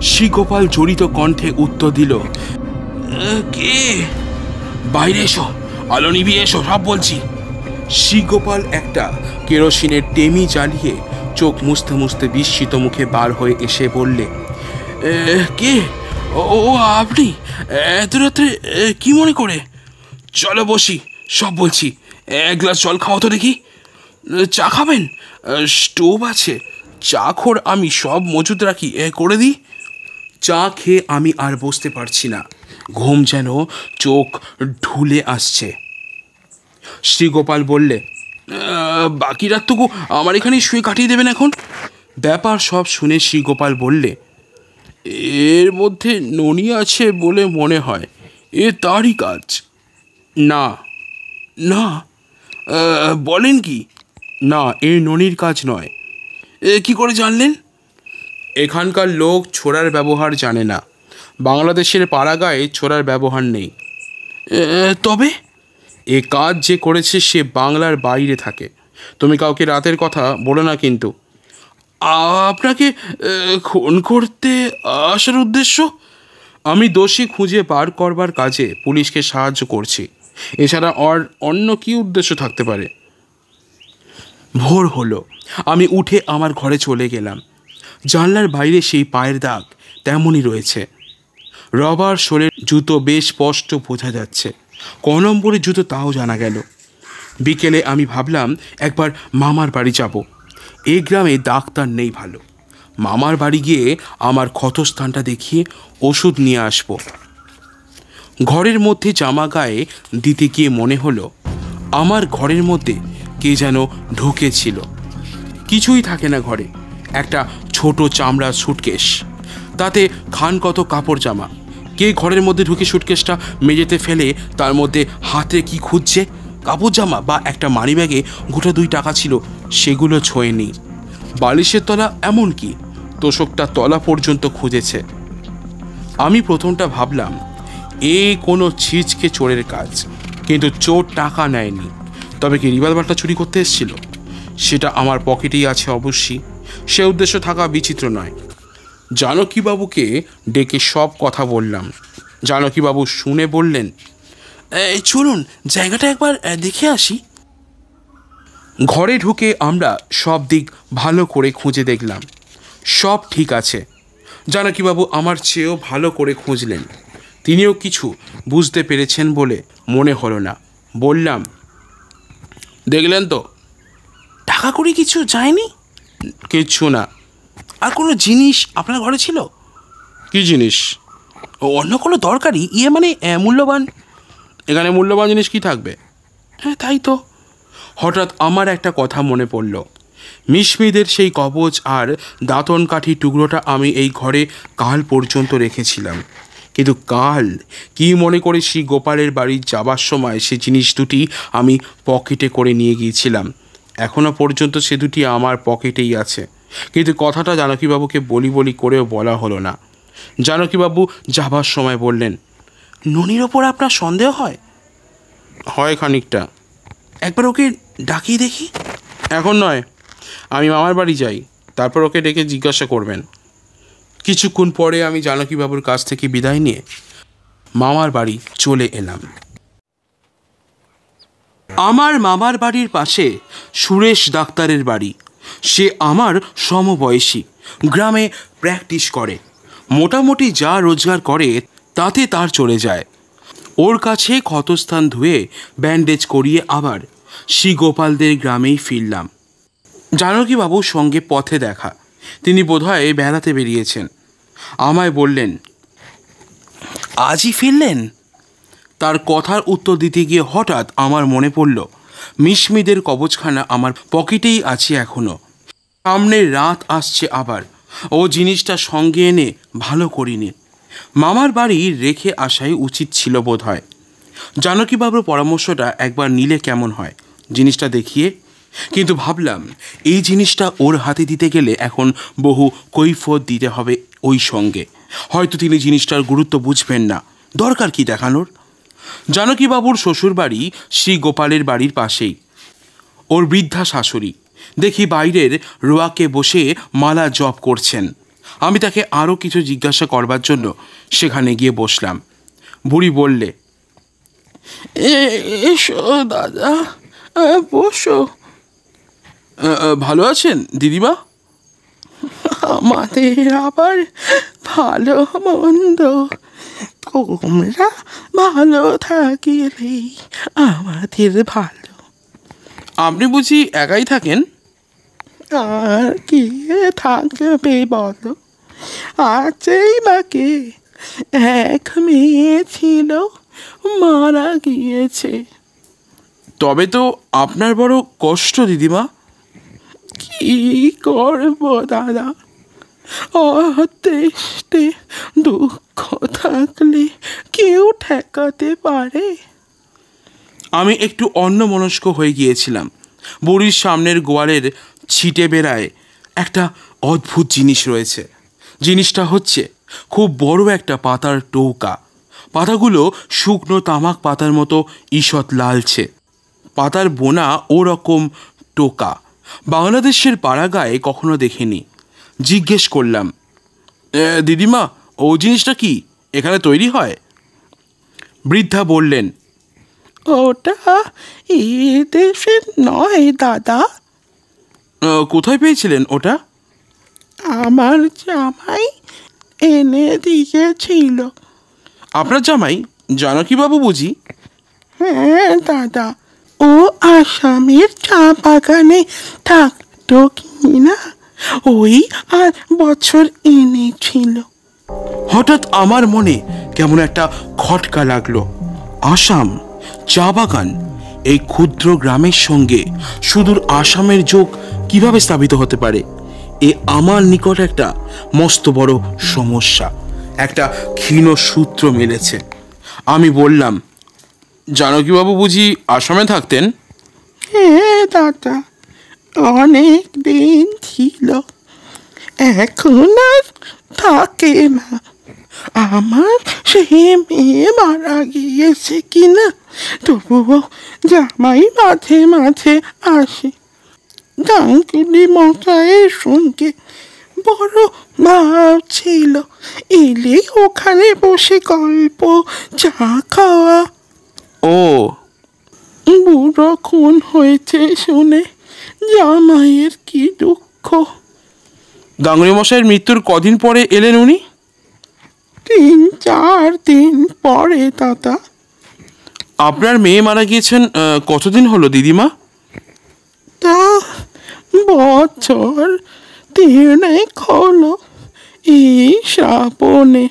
শ্রীগোপাল জড়িত কণ্ঠে উত্তর দিল, কে? বাইরে এসো, আলো নিভিয়ে এসো, সব বলছি। শ্রীগোপাল একটা কেরোসিনের টেমি জ্বালিয়ে চোখ মুছতে মুছতে বিস্মিত মুখে বার হয়ে এসে বললে, কে? ও আপনি এত রাত্রে কি মনে করে? চলো বসি, সব বলছি। এক গ্লাস জল খাও তো দেখি। চা খাবেন? স্টোভ আছে, চা খোর আমি সব মজুদ রাখি, করে দিই। চা খেয়ে আমি আর বসতে পারছি না, ঘুম যেন চোখ ঢুলে আসছে। শ্রীগোপাল বললে, বাকি রাতটুকু আমার এখানেই শুয়ে কাটিয়ে দেবেন এখন। ব্যাপার সব শুনে শ্রীগোপাল বললে, এর মধ্যে ননি আছে বলে মনে হয়, এ তারই কাজ। না না, বলেন কি? না, এ ননির কাজ নয়। কি করে জানলেন? এখানকার লোক ছোড়ার ব্যবহার জানে না। বাংলাদেশের পাড়াগায়ে ছোড়ার ব্যবহার নেই। তবে এ কাজ যে করেছে সে বাংলার বাইরে থাকে। তুমি কাউকে রাতের কথা বলো না কিন্তু। আপনাকে খুন করতে আসার উদ্দেশ্য? আমি দোষী খুঁজে বার করবার কাজে পুলিশকে সাহায্য করছি, এছাড়া আর অন্য কী উদ্দেশ্য থাকতে পারে? ভোর হলো, আমি উঠে আমার ঘরে চলে গেলাম। জানলার বাইরে সেই পায়ের দাগ তেমনই রয়েছে। রবার শোলের জুতো বেশ স্পষ্ট বোঝা যাচ্ছে। ক নম্বরের জুতো তাও জানা গেল। বিকেলে আমি ভাবলাম একবার মামার বাড়ি যাব। এই গ্রামে ডাক্তার নেই ভালো। মামার বাড়ি গিয়ে আমার ক্ষতস্থানটা দেখিয়ে ওষুধ নিয়ে আসব। ঘরের মধ্যে জামা গায়ে দিতে গিয়ে মনে হলো আমার ঘরের মধ্যে কে যেন ঢুকেছিল। কিছুই থাকে না ঘরে, একটা ছোট চামড়ার সুটকেস, তাতে খান কত কাপড় জামা। কে ঘরের মধ্যে ঢুকে সুটকেসটা মেঝেতে ফেলে তার মধ্যে হাতে কি খুঁজছে? কাপড় জামা বা একটা মানিব্যাগে গোটা 2 টাকা ছিল, সেগুলো ছোঁয়নি। বালিশের তলা, এমনকি তোষকটা তলা পর্যন্ত খুঁজেছে। আমি প্রথমটা ভাবলাম এ কোনো ছিচকে চোরের কাজ, কিন্তু চোর টাকা নেয়নি। তবে কি রিভলভারটা চুরি করতে এসেছিল? সেটা আমার পকেটেই আছে অবশ্যই। সে উদ্দেশ্য থাকা বিচিত্র নয়। জানকীবাবুকে ডেকে সব কথা বললাম। জানকীবাবু শুনে বললেন, চলুন জায়গাটা একবার দেখে আসি। ঘরে ঢুকে আমরা সব দিক ভালো করে খুঁজে দেখলাম, সব ঠিক আছে। জানকীবাবু আমার চেয়েও ভালো করে খুঁজলেন। তিনিও কিছু বুঝতে পেরেছেন বলে মনে হলো না। বললাম, দেখলেন তো? টাকা কড়ি কিছু যায়নি? কিচ্ছু না। আর কোনো জিনিস আপনার ঘরে ছিল? কি জিনিস? অন্য কোনো দরকারি, মানে মূল্যবান? এখানে মূল্যবান জিনিস কি থাকবে? হ্যাঁ তাই তো। হঠাৎ আমার একটা কথা মনে পড়ল। মিশমিদের সেই কবচ আর দাঁতন কাঠি টুকরোটা আমি এই ঘরে কাল পর্যন্ত রেখেছিলাম, কিন্তু কাল কি মনে করে শ্রী গোপালের বাড়ি যাবার সময় সে জিনিস দুটি আমি পকেটে করে নিয়ে গিয়েছিলাম। এখনও পর্যন্ত সে দুটি আমার পকেটেই আছে, কিন্তু কথাটা জানকীবাবুকে বলি করেও বলা হলো না। জানকীবাবু যাবার সময় বললেন, ননির ওপর আপনার সন্দেহ হয়? হয় খানিকটা। একবার ওকে ডাকিয়ে দেখি। এখন নয়, আমি মামার বাড়ি যাই, তারপর ওকে ডেকে জিজ্ঞাসা করবেন। কিছুক্ষণ পরে আমি জানকীবাবুর কাছ থেকে বিদায় নিয়ে মামার বাড়ি চলে এলাম। আমার মামার বাড়ির পাশে সুরেশ ডাক্তারের বাড়ি। সে আমার সমবয়সী, গ্রামে প্র্যাকটিস করে। মোটামুটি যা রোজগার করে তাতে তার চলে যায়। ওর কাছে ক্ষতস্থান ধুয়ে ব্যান্ডেজ করিয়ে আবার শ্রীগোপালদের গ্রামেই ফিরলাম। জানকীবাবুর সঙ্গে পথে দেখা। তিনি বোধহয় বেড়াতে বেরিয়েছেন। আমায় বললেন, আজই ফিরলেন? তার কথার উত্তর দিতে গিয়ে হঠাৎ আমার মনে পড়ল মিশমিদের কবচখানা আমার পকেটেই আছে এখনও। সামনে রাত আসছে আবার, ও জিনিসটা সঙ্গে এনে ভালো করিনি। মামার বাড়ি রেখে আসাই উচিত ছিল বোধ হয়। জানকীবাবুর পরামর্শটা একবার নিলে কেমন হয় জিনিসটা দেখিয়ে, কিন্তু ভাবলাম এই জিনিসটা ওর হাতে দিতে গেলে এখন বহু কৈফিয়ত দিতে হবে ওই সঙ্গে, হয়তো তিনি জিনিসটার গুরুত্ব বুঝবেন না, দরকার কি দেখানোর। জানকীবাবুর শ্বশুরবাড়ি শ্রী গোপালের বাড়ির পাশেই। ওর বৃদ্ধা শাশুড়ি দেখি বাইরের রোয়াকে বসে মালা জপ করছেন। আমি তাকে আরও কিছু জিজ্ঞাসা করবার জন্য সেখানে গিয়ে বসলাম। বুড়ি বললে, এসো দাদা, বসো। ভালো আছেন দিদিমা? আমাদের আবার ভালো মন্দ, তোমরা ভালো থাকিলেই আমাদের ভালো। আপনি বুঝি একাই থাকেন? আর কে থাকবে বলো, আছেই বা কে? এক মেয়ে ছিল, মারা গিয়েছে। তবে তো আপনার বড় কষ্ট দিদিমা। কি করব দাদা, অদেষ্টে দুঃখ থাকলে কেউ ঠেকাতে পারে? আমি একটু অন্যমনস্ক হয়ে গিয়েছিলাম। বুড়ির সামনের গোয়ালের ছিটে বেড়ায় একটা অদ্ভুত জিনিস রয়েছে। জিনিসটা হচ্ছে খুব বড় একটা পাতার টৌকা। পাতাগুলো শুকনো তামাক পাতার মতো ঈষৎ লালচে। পাতার বোনা ওরকম টোকা বাংলাদেশের পাড়াগায়ে কখনো দেখিনি। জিজ্ঞেস করলাম, দিদিমা ও জিনিসটা কি, এখানে তৈরি হয়? বৃদ্ধা বললেন, ওটা এ দেশের নয় দাদা। কোথায় পেয়েছিলেন ওটা? আমার জামাই এনে দিয়েছিল। আপনার জামাই জানকীবাবু বুঝি? হ্যাঁ দাদা, ও আসামের চা বাগানে থাকতো কিনা, ওই আর বছর এনেছিল। হঠাৎ আমার মনে কেমন একটা খটকা লাগলো। আসাম, চা বাগান, এই ক্ষুদ্র গ্রামের সঙ্গে সুদূর আসামের যোগ কিভাবে স্থাপিত হতে পারে? এ আমার নিকট একটা মস্ত বড় সমস্যা, একটা ক্ষীণ সূত্র মিলেছে। আমি বললাম, জানকীবাবু বুঝি আসামে থাকতেন? হ্যাঁ দাদা, অনেক দিন ছিল, এখন আর থাকে না। আমার সে মেয়ে মারা গিয়েছে কিনা, তবুও জামাই মাঝে মাঝে আসে। গাঙ্গুলি মশাইয়ের সঙ্গে বড় ভাব ছিল, এলেই ওখানে বসে গল্প, চা খাওয়া। ও, বুড়ো খুন হয়েছে শুনে জামাইয়ের কি দুঃখ। গাঙ্গুলি মশাইয়ের মৃত্যুর কদিন পরে এলেন উনি? 3-4 দিন পরে দাদা। আপনার মেয়ে মারা গিয়েছেন কতদিন হলো দিদিমা? তা বছর 3 হলো, এই শ্রাবণে।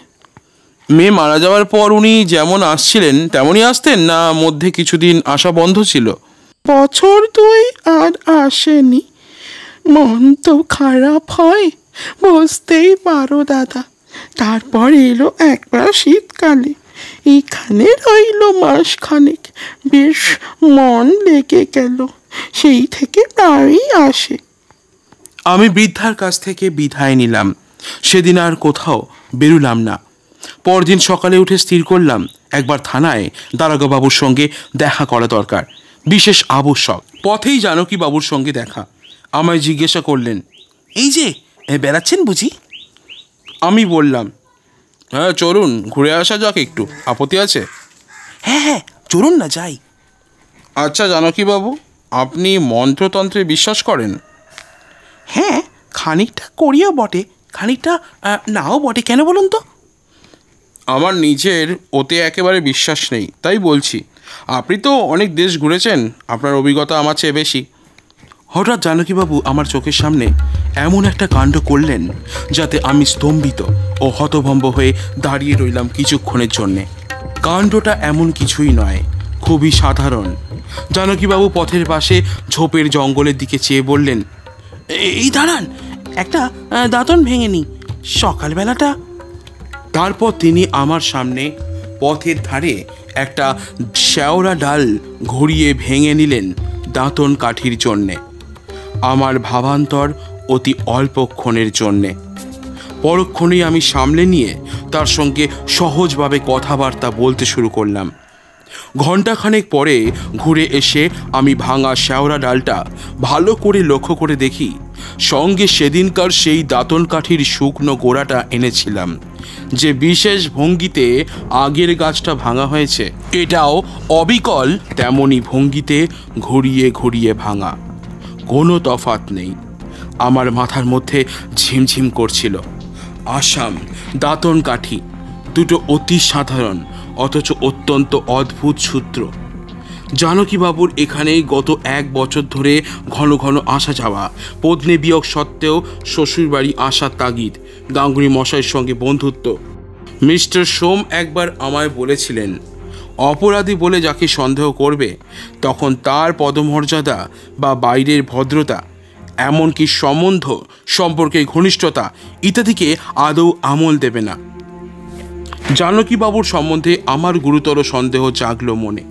মেয়ে মারা যাওয়ার পর উনি যেমন আসছিলেন তেমনই আসতেন, না মধ্যে কিছুদিন আসা বন্ধ ছিল? বছর 2 আর আসেনি। মন তো খারাপ হয়, বুঝতেই পারো দাদা। তারপর এলো একবার শীতকালে, এখানে রইল মাসখানেক, বেশ মন লেগে গেল, সেই থেকে প্রায়ই আসে। আমি বৃদ্ধার কাছ থেকে বিদায় নিলাম। সেদিন আর কোথাও বেরুলাম না। পরদিন সকালে উঠে স্থির করলাম একবার থানায় দারোগাবাবুর সঙ্গে দেখা করা দরকার, বিশেষ আবশ্যক। পথেই জানকীবাবুর সঙ্গে দেখা। আমায় জিজ্ঞাসা করলেন, এই যে বেড়াচ্ছেন বুঝি? আমি বললাম, হ্যাঁ চলুন ঘুরে আসা যাক, একটু আপত্তি আছে? হ্যাঁ হ্যাঁ চলুন না যাই। আচ্ছা জানকীবাবু, আপনি মন্ত্রতন্ত্রে বিশ্বাস করেন? হ্যাঁ, খানিকটা করিও বটে, খানিকটা নাও বটে। কেন বলুন তো? আমার নিজের ওতে একেবারে বিশ্বাস নেই, তাই বলছি। আপনি তো অনেক দেশ ঘুরেছেন, আপনার অভিজ্ঞতা আমার চেয়ে বেশি। হঠাৎ জানকীবাবু আমার চোখের সামনে এমন একটা কাণ্ড করলেন যাতে আমি স্তম্ভিত ও হতভম্ব হয়ে দাঁড়িয়ে রইলাম কিছুক্ষণের জন্যে। কাণ্ডটা এমন কিছুই নয়, খুবই সাধারণ। জানকীবাবু পথের পাশে ঝোপের জঙ্গলের দিকে চেয়ে বললেন, এই দাঁড়ান, একটা দাঁতন ভেঙে নি সকালবেলাটা। তারপর তিনি আমার সামনে পথের ধারে একটা শেওড়া ডাল ঘুরিয়ে ভেঙে নিলেন দাঁতন কাঠির জন্যে। আমার ভাবান্তর অতি অল্পক্ষণের জন্যে। পরক্ষণেই আমি সামলে নিয়ে তার সঙ্গে সহজভাবে কথাবার্তা বলতে শুরু করলাম। ঘণ্টাখানেক পরে ঘুরে এসে আমি ভাঙা শেওড়া ডালটা ভালো করে লক্ষ্য করে দেখি সঙ্গে সেদিনকার সেই দাঁতন কাঠির শুকনো গোড়াটা এনেছিলাম, যে বিশেষ ভঙ্গিতে আগের গাছটা ভাঙা হয়েছে এটাও অবিকল তেমনই ভঙ্গিতে ঘুরিয়ে ঘুরিয়ে ভাঙা। কোনো তফাৎ নেই। আমার মাথার মধ্যে ঝিমঝিম করছিল। আসাম, দাঁতন কাঠি দুটো অতি সাধারণ অথচ অত্যন্ত অদ্ভুত সূত্র। জানকীবাবুর এখানেই গত 1 বছর ধরে ঘন ঘন আসা যাওয়া, পত্নী বিয়োগ সত্ত্বেও শ্বশুরবাড়ি আসার তাগিদ, গাঙ্গুলি মশাইয়ের সঙ্গে বন্ধুত্ব। মিস্টার সোম একবার আমায় বলেছিলেন, অপরাধী বলে যাকে সন্দেহ করবে তখন তার পদমর্যাদা বা বাইরের ভদ্রতা, এমনকি সম্বন্ধ সম্পর্কে ঘনিষ্ঠতা ইত্যাদিকে আদৌ আমল দেবে না। জানকীবাবুর সম্বন্ধে আমার গুরুতর সন্দেহ জাগলো মনে।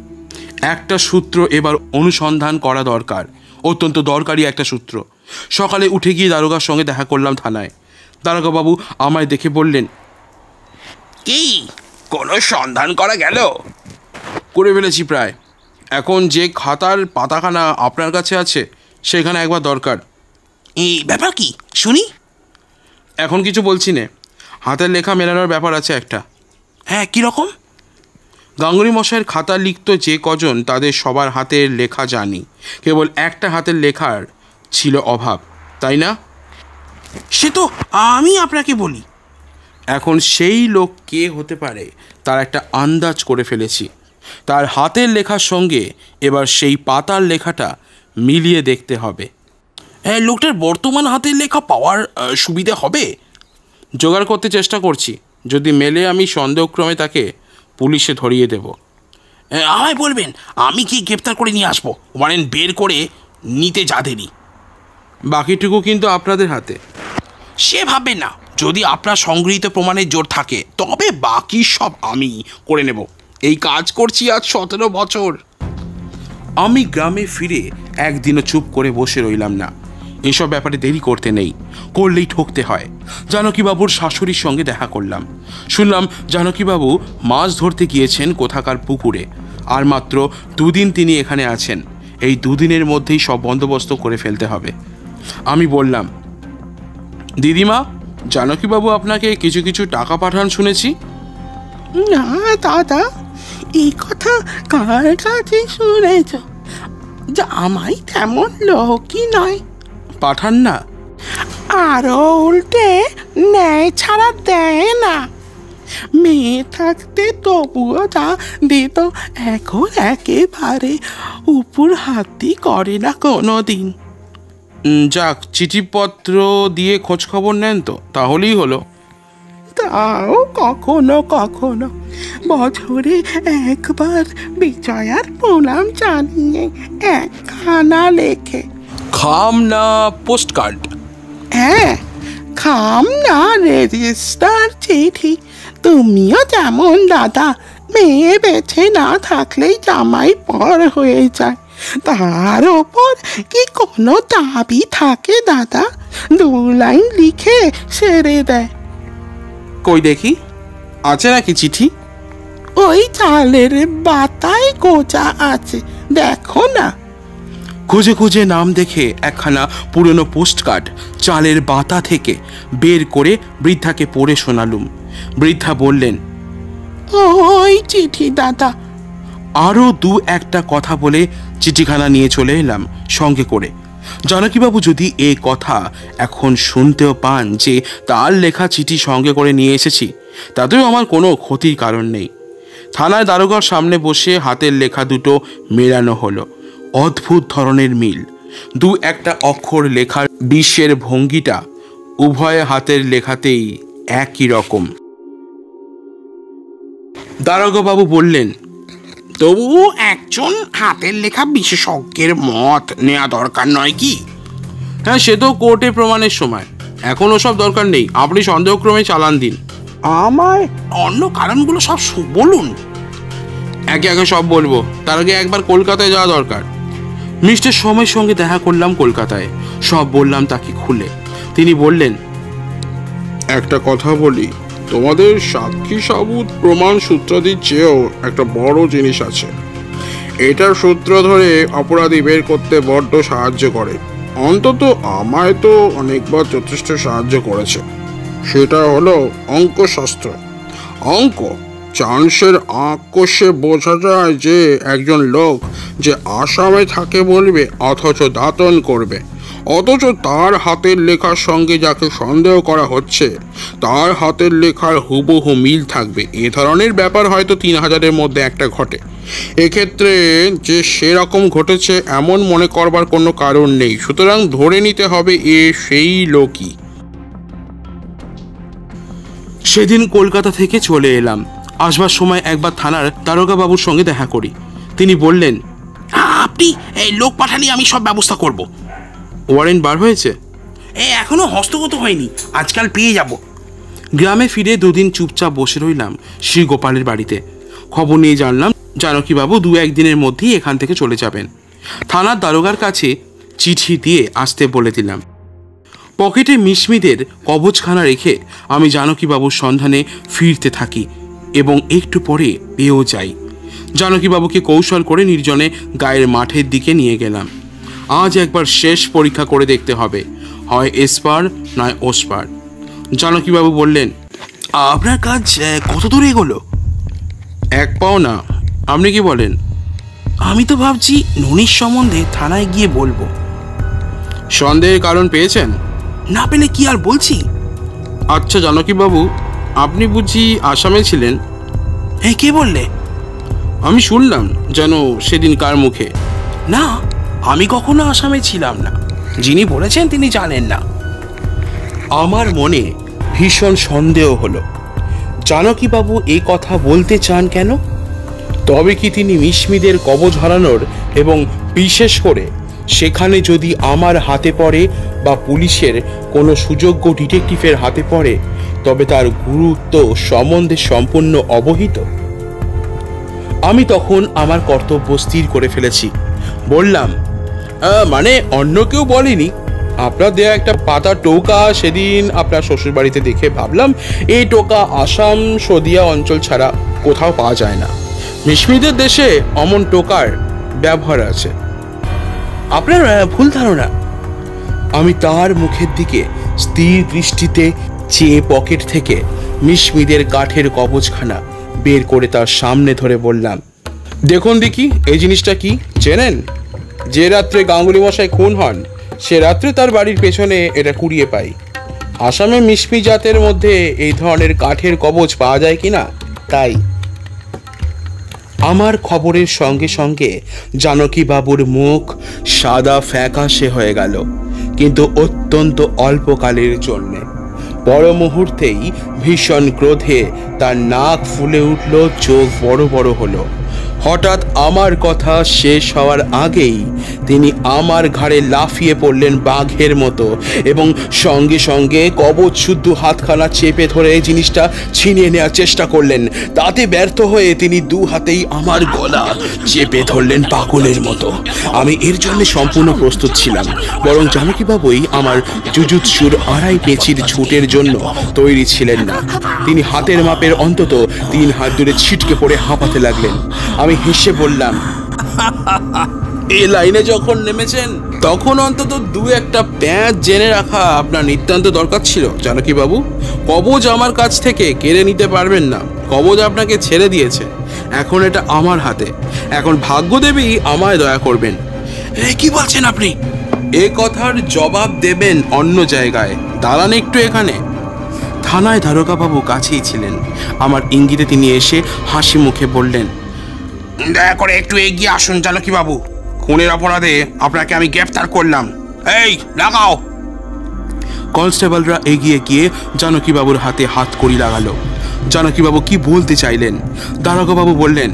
একটা সূত্র এবার অনুসন্ধান করা দরকার, অত্যন্ত দরকারি একটা সূত্র। সকালে উঠে গিয়ে দারোগার সঙ্গে দেখা করলাম থানায়। দারোগাবাবু আমায় দেখে বললেন, কি কোনো সন্ধান করা গেল? করে ফেলেছি প্রায়। এখন যে খাতার পাতাখানা আপনার কাছে আছে সেখানে একবার দরকার। এই ব্যাপার কি শুনি? এখন কিছু বলছি না, হাতের লেখা মেলানোর ব্যাপার আছে একটা। হ্যাঁ, কীরকম? গাঙ্গুলি মশাইয়ের খাতা লিখত যে কজন তাদের সবার হাতের লেখা জানি, কেবল একটা হাতের লেখার ছিল অভাব, তাই না? সে তো আমি আপনাকে বলি। এখন সেই লোক কে হতে পারে তার একটা আন্দাজ করে ফেলেছি। তার হাতের লেখার সঙ্গে এবার সেই পাতার লেখাটা মিলিয়ে দেখতে হবে। হ্যাঁ, লোকটার বর্তমান হাতের লেখা পাওয়ার সুবিধা হবে? জোগাড় করতে চেষ্টা করছি। যদি মেলে আমি সন্দেহক্রমে তাকে পুলিশে ধরিয়ে দেব। আমায় বলবেন, আমি কি গ্রেপ্তার করে নিয়ে আসবো, ওয়ারেন্ট বের করে নিতে যা দেরি। বাকিটুকু কিন্তু আপনাদের হাতে। সে ভাববেন না, যদি আপনার সংগৃহীত প্রমাণের জোর থাকে তবে বাকি সব আমি করে নেব। এই কাজ করছি আজ 17 বছর। আমি গ্রামে ফিরে একদিনও চুপ করে বসে রইলাম না। এসব ব্যাপারে দেরি করতে নেই, করলেই ঠকতে হয়। জানকীবাবুর শাশুড়ির সঙ্গে দেখা করলাম। শুনলাম জানকীবাবু মাছ ধরতে গিয়েছেন কোথাকার পুকুরে, আর মাত্র 2 দিন তিনি এখানে আছেন। এই 2 দিনের মধ্যেই সব বন্দোবস্ত করে ফেলতে হবে। আমি বললাম, দিদিমা, জানকীবাবু আপনাকে কিছু কিছু টাকা পাঠান শুনেছি। না দাদা, এই কথা কার কাছে শুনেছ? জামাই তেমন লোকই নয়। পাঠান না? আরো উল্টে ন্যায় ছাড়া দেয় না। মেয়ে থাকতে তবুও যা দিত, এখন একেবারে উপর হাতি করে না কোনো দিন। যাক, চিঠিপত্র দিয়ে খোঁজ খবর নেন তো, তাহলেই হলো। তাও কখনো কখনো বছরে একবার বিজয়ার প্রণাম জানিয়ে একখানা লেখে। খাম না পোস্ট কার্ড? হ্যাঁ, খাম না রেজিস্টার চিঠি। তুমিও যেমন দাদা, মেয়ে বেছে না থাকলেই জামাই পর হয়ে যায়। তার ওপর কি কোনো দাবি থাকে দাদা? 2 লাইন লিখে সেরে দেয়। কই দেখি, আছে নাকি চিঠি? ওই চালের বাতায় গোজা আছে, দেখো না। খুঁজে খুঁজে নাম দেখে একখানা পুরনো পোস্ট কার্ড চালের বাতা থেকে বের করে বৃদ্ধাকে পড়ে শোনালুম। বৃদ্ধা বললেন, ওই চিঠি দাদা। আরও 2-1টা কথা বলে চিঠিখানা নিয়ে চলে এলাম সঙ্গে করে। জানকীবাবু যদি এ কথা এখন শুনতেও পান যে তার লেখা চিঠি সঙ্গে করে নিয়ে এসেছি, তাতেও আমার কোনো ক্ষতির কারণ নেই। থানায় দারোগার সামনে বসে হাতের লেখা দুটো মেলানো হলো। অদ্ভুত ধরনের মিল। 2-1টা অক্ষর লেখার বিশ্বের ভঙ্গিটা উভয় হাতের লেখাতেই একই রকম। দারোগাবাবু বললেন, তবু একজন হাতের লেখা বিশেষজ্ঞের মত নেওয়া দরকার নয় কি? হ্যাঁ, সে তো কোর্টে প্রমাণের সময়, এখন ওসব দরকার নেই। আপনি সন্দেহক্রমে চালান দিন। আমায় অন্য কারণগুলো সব বলুন। একে একে সব বলবো, তার আগে একবার কলকাতায় যাওয়া দরকার। মিস্টার সময়ের সঙ্গে দেখা করলাম কলকাতায়, সব বললাম তাকে খুলে। তিনি বললেন, একটা কথা বলি, তোমাদের সাক্ষী সাবুত প্রমাণ সূত্রাদির চেয়েও একটা বড় জিনিস আছে। এটার সূত্র ধরে অপরাধী বের করতে বড্ড সাহায্য করে। অন্তত আমায় তো অনেকবার যথেষ্ট সাহায্য করেছে। সেটা হলো অঙ্কশাস্ত্র। অঙ্ক চান্সের আঁক কষে বোঝা যায় যে একজন লোক যে আসামে থাকে বলবে অথচ দাঁতন করবে, অথচ তার হাতের লেখার সঙ্গে যাকে সন্দেহ করা হচ্ছে তার হাতের লেখার হুবহু মিল থাকবে। এ ধরনের ব্যাপার হয়তো 3000-এর মধ্যে একটা ঘটে। এক্ষেত্রে যে সেরকম ঘটেছে এমন মনে করবার কোনো কারণ নেই, সুতরাং ধরে নিতে হবে এ সেই লোকই। সেদিন কলকাতা থেকে চলে এলাম। আসবার সময় একবার থানার দারোগা বাবুর সঙ্গে দেখা করি। তিনি বললেন, আপনি এই লোক পাঠালে আমি সব ব্যবস্থা করব। ওয়ারেন্ট বার হয়েছে? এখনো হস্তগত হয়নি, আজকাল পেয়ে যাব। গ্রামে ফিরে 2 দিন চুপচাপ বসে রইলাম শ্রী গোপালের বাড়িতে। খবর নিয়ে জানলাম জানকীবাবু 2-1 দিনের মধ্যেই এখান থেকে চলে যাবেন। থানার দারোগার কাছে চিঠি দিয়ে আসতে বলে দিলাম। পকেটে মিশমিদের কবচখানা রেখে আমি জানকীবাবুর সন্ধানে ফিরতে থাকি এবং একটু পরে পেয়েও যাই। জানকীবাবুকে কৌশল করে নির্জনে গায়ের মাঠের দিকে নিয়ে গেলাম। আজ একবার শেষ পরীক্ষা করে দেখতে হবে, হয় এসপার নয় ওসপার। জানকীবাবু বললেন, আপনার কাজ কত দূরে এগোলো? 1 পাও না। আপনি কি বলেন? আমি তো ভাবছি ননির সম্বন্ধে থানায় গিয়ে বলবো। সন্দেহের কারণ পেয়েছেন? না পেলে কি আর বলছি। আচ্ছা জানকীবাবু, আপনি বুঝি আসামে ছিলেন? কে বললে? আমি শুনলাম যেন সেদিন কার মুখে। না, আমি কখনো আসামে ছিলাম না। যিনি বলেছেন তিনি জানেন না। আমার মনে ভীষণ সন্দেহ হলো, জানকীবাবু এই কথা বলতে চান কেন? তবে কি তিনি মিশমিদের কবজ হারানোর এবং বিশেষ করে সেখানে যদি আমার হাতে পড়ে বা পুলিশের কোনো সুযোগ্য ডিটেকটিভের হাতে পড়ে তবে তার গুরুত্ব সম্বন্ধে সম্পূর্ণ অবহিত? আমি তখন আমার কর্তব্য স্থির করে ফেলেছি। বললাম, মানে অন্য কেউ বলেনি। আপনার দেয়া একটা পাতা টোকা সেদিন আপনার শ্বশুরবাড়িতে দেখে ভাবলাম এই টোকা আসাম সদিয়া অঞ্চল ছাড়া কোথাও পাওয়া যায় না। মিশমিদের দেশে অমন টোকার ব্যবহার আছে। আপনার ভুল ধারণা। আমি তার মুখের দিকে স্থির দৃষ্টিতে চেয়ে পকেট থেকে মিশমিদের কাঠের কবচখানা বের করে তার সামনে ধরে বললাম, দেখুন দেখি এই জিনিসটা কি চেনেন? যে রাত্রে গাঙ্গুলি মশাই খুন হন সে রাত্রে তার বাড়ির পেছনে এটা কুড়িয়ে পাই। আসামে মিশমি জাতের মধ্যে এই ধরনের কাঠের কবচ পাওয়া যায় কিনা তাই। আমার খবরের সঙ্গে সঙ্গে জানকীবাবুর মুখ সাদা ফ্যাকাশে হয়ে গেল, কিন্তু অত্যন্ত অল্পকালের জন্যে। পর মুহূর্তেই ভীষণ ক্রোধে তার নাক ফুলে উঠল, চোখ বড় বড় হলো। হঠাৎ আমার কথা শেষ হওয়ার আগেই তিনি আমার ঘাড়ে লাফিয়ে পড়লেন বাঘের মতো এবং সঙ্গে সঙ্গে কবচ শুদ্ধ হাতখানা চেপে ধরে জিনিসটা ছিনিয়ে নেওয়ার চেষ্টা করলেন। তাতে ব্যর্থ হয়ে তিনি 2 হাতেই আমার গলা চেপে ধরলেন পাগলের মতো। আমি এর জন্য সম্পূর্ণ প্রস্তুত ছিলাম, বরং জানকীবাবুই আমার জুজুৎসুর 2.5 পেঁচির ছুটের জন্য তৈরি ছিলেন না। তিনি হাতের মাপের অন্তত 3 হাত দূরে ছিটকে পড়ে হাঁপাতে লাগলেন। আমি হেসে বললাম, এই লাইনে যখন নেমেছেন তখন অন্তত 2-1টা প্যাঁচ জেনে রাখা আপনার নিতান্ত দরকার ছিল জানকীবাবু। কবজ আমার কাছ থেকে কেড়ে নিতে পারবেন না, কবজ আপনাকে ছেড়ে দিয়েছে। এখন এটা আমার হাতে, এখন ভাগ্যদেবী আমায় দয়া করবেন। কি বলছেন আপনি? এ কথার জবাব দেবেন অন্য জায়গায়, দাঁড়ান একটু এখানে। থানায় দারোগাবাবু কাছেই ছিলেন। আমার ইঙ্গিতে তিনি এসে হাসি মুখে বললেন, দয়া করে একটু এগিয়ে আসুন জানকীবাবু। খুনের অপরাধে আপনাকে আমি গ্রেফতার করলাম। এই লাগাও। কনস্টেবলরা এগিয়ে গিয়ে জানকীবাবুর হাতে হাত কড়ি লাগালো। জানকীবাবু কি বলতে চাইলেন? দারোগাবাবু বললেন,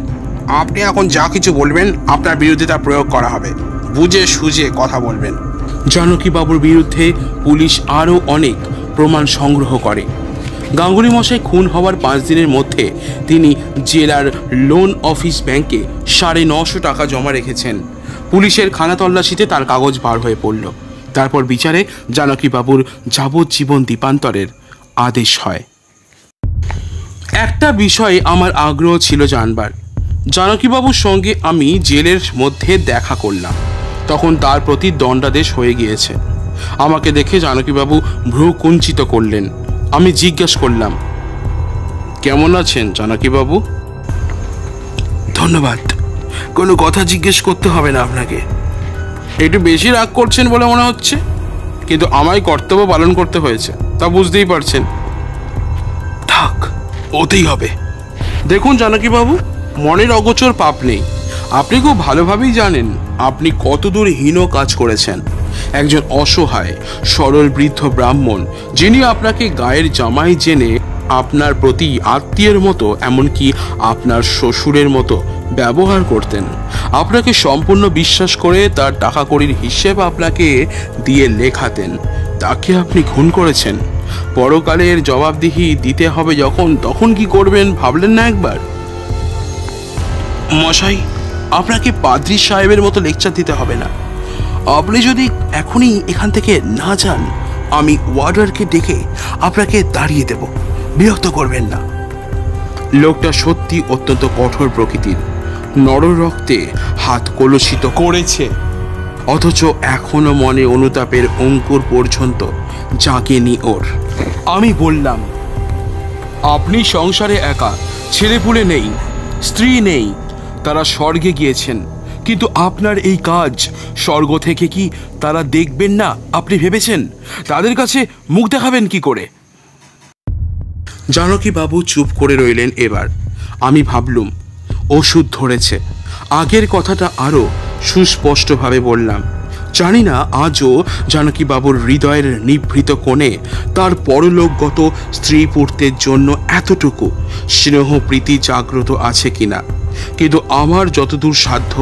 আপনি এখন যা কিছু বলবেন আপনার বিরুদ্ধে তা প্রয়োগ করা হবে। বুঝে সুঝে কথা বলবেন। জানকীবাবুর বিরুদ্ধে পুলিশ আরও অনেক প্রমাণ সংগ্রহ করে। গাঙ্গুলি মশাই খুন হওয়ার 5 দিনের মধ্যে তিনি জেলার লোন অফিস ব্যাংকে 950 টাকা জমা রেখেছেন। পুলিশের খানা তল্লাশিতে তার কাগজ বার হয়ে পড়ল। তারপর বিচারে জানকীবাবুর যাবজ্জীবন দ্বীপান্তরের আদেশ হয়। একটা বিষয়ে আমার আগ্রহ ছিল জানবার। জানকীবাবুর সঙ্গে আমি জেলের মধ্যে দেখা করলাম, তখন তার প্রতি দণ্ডাদেশ হয়ে গিয়েছে। আমাকে দেখে জানকীবাবু ভ্রু কুঞ্চিত করলেন। আমি জিজ্ঞাসা করলাম, কেমন আছেন জানকীবাবু? ধন্যবাদ, কোনো কথা জিজ্ঞেস করতে হবে না আপনাকে। একটু বেশি রাগ করছেন বলে মনে হচ্ছে, কিন্তু আমায় কর্তব্য পালন করতে হয়েছে, তা বুঝতেই পারছেন। থাক, ওতেই হবে। দেখুন জানকীবাবু, মনের অগোচর পাপ নেই। আপনি খুব ভালোভাবেই জানেন আপনি কতদূর হীন কাজ করেছেন। একজন অসহায় সরল বৃদ্ধ ব্রাহ্মণ, যিনি আপনাকে গায়ের জামাই জেনে আপনার প্রতি আত্মীয়ের মতো, এমনকি আপনার শ্বশুরের মতো ব্যবহার করতেন, আপনাকে সম্পূর্ণ বিশ্বাস করে তার টাকা কড়ির হিসেব আপনাকে দিয়ে লেখাতেন, তাকে আপনি খুন করেছেন। পরকালের জবাবদিহি দিতে হবে যখন, তখন কি করবেন ভাবলেন না একবার? মশাই, আপনাকে পাদ্রী সাহেবের মতো লেকচার দিতে হবে না। আপনি যদি এখনই এখান থেকে না যান, আমি ওয়ার্ডারকে ডেকে আপনাকে দাঁড়িয়ে দেব। বিরক্ত করবেন না। লোকটা সত্যি অত্যন্ত কঠোর প্রকৃতির, নররক্তে হাত কলুষিত করেছে, অথচ এখনো মনে অনুতাপের অঙ্কুর পর্যন্ত জাগেনি ওর। আমি বললাম, আপনি সংসারে একা, ছেলেপুলে নেই, স্ত্রী নেই, তারা স্বর্গে গিয়েছেন, কিন্তু আপনার এই কাজ স্বর্গ থেকে কি তারা দেখবেন না আপনি ভেবেছেন? তাদের কাছে মুখ দেখাবেন কি করে? জানকীবাবু চুপ করে রইলেন। এবার আমি ভাবলুম ওষুধ ধরেছে। আগের কথাটা আরো সুস্পষ্টভাবে বললাম। জানি না আজও জানকীবাবুর হৃদয়ের নিভৃত কোণে তার পরলোকগত স্ত্রী পুত্রের জন্য এতটুকু স্নেহ প্রীতি জাগ্রত আছে কিনা, কিন্তু আমার যতদূর সাধ্য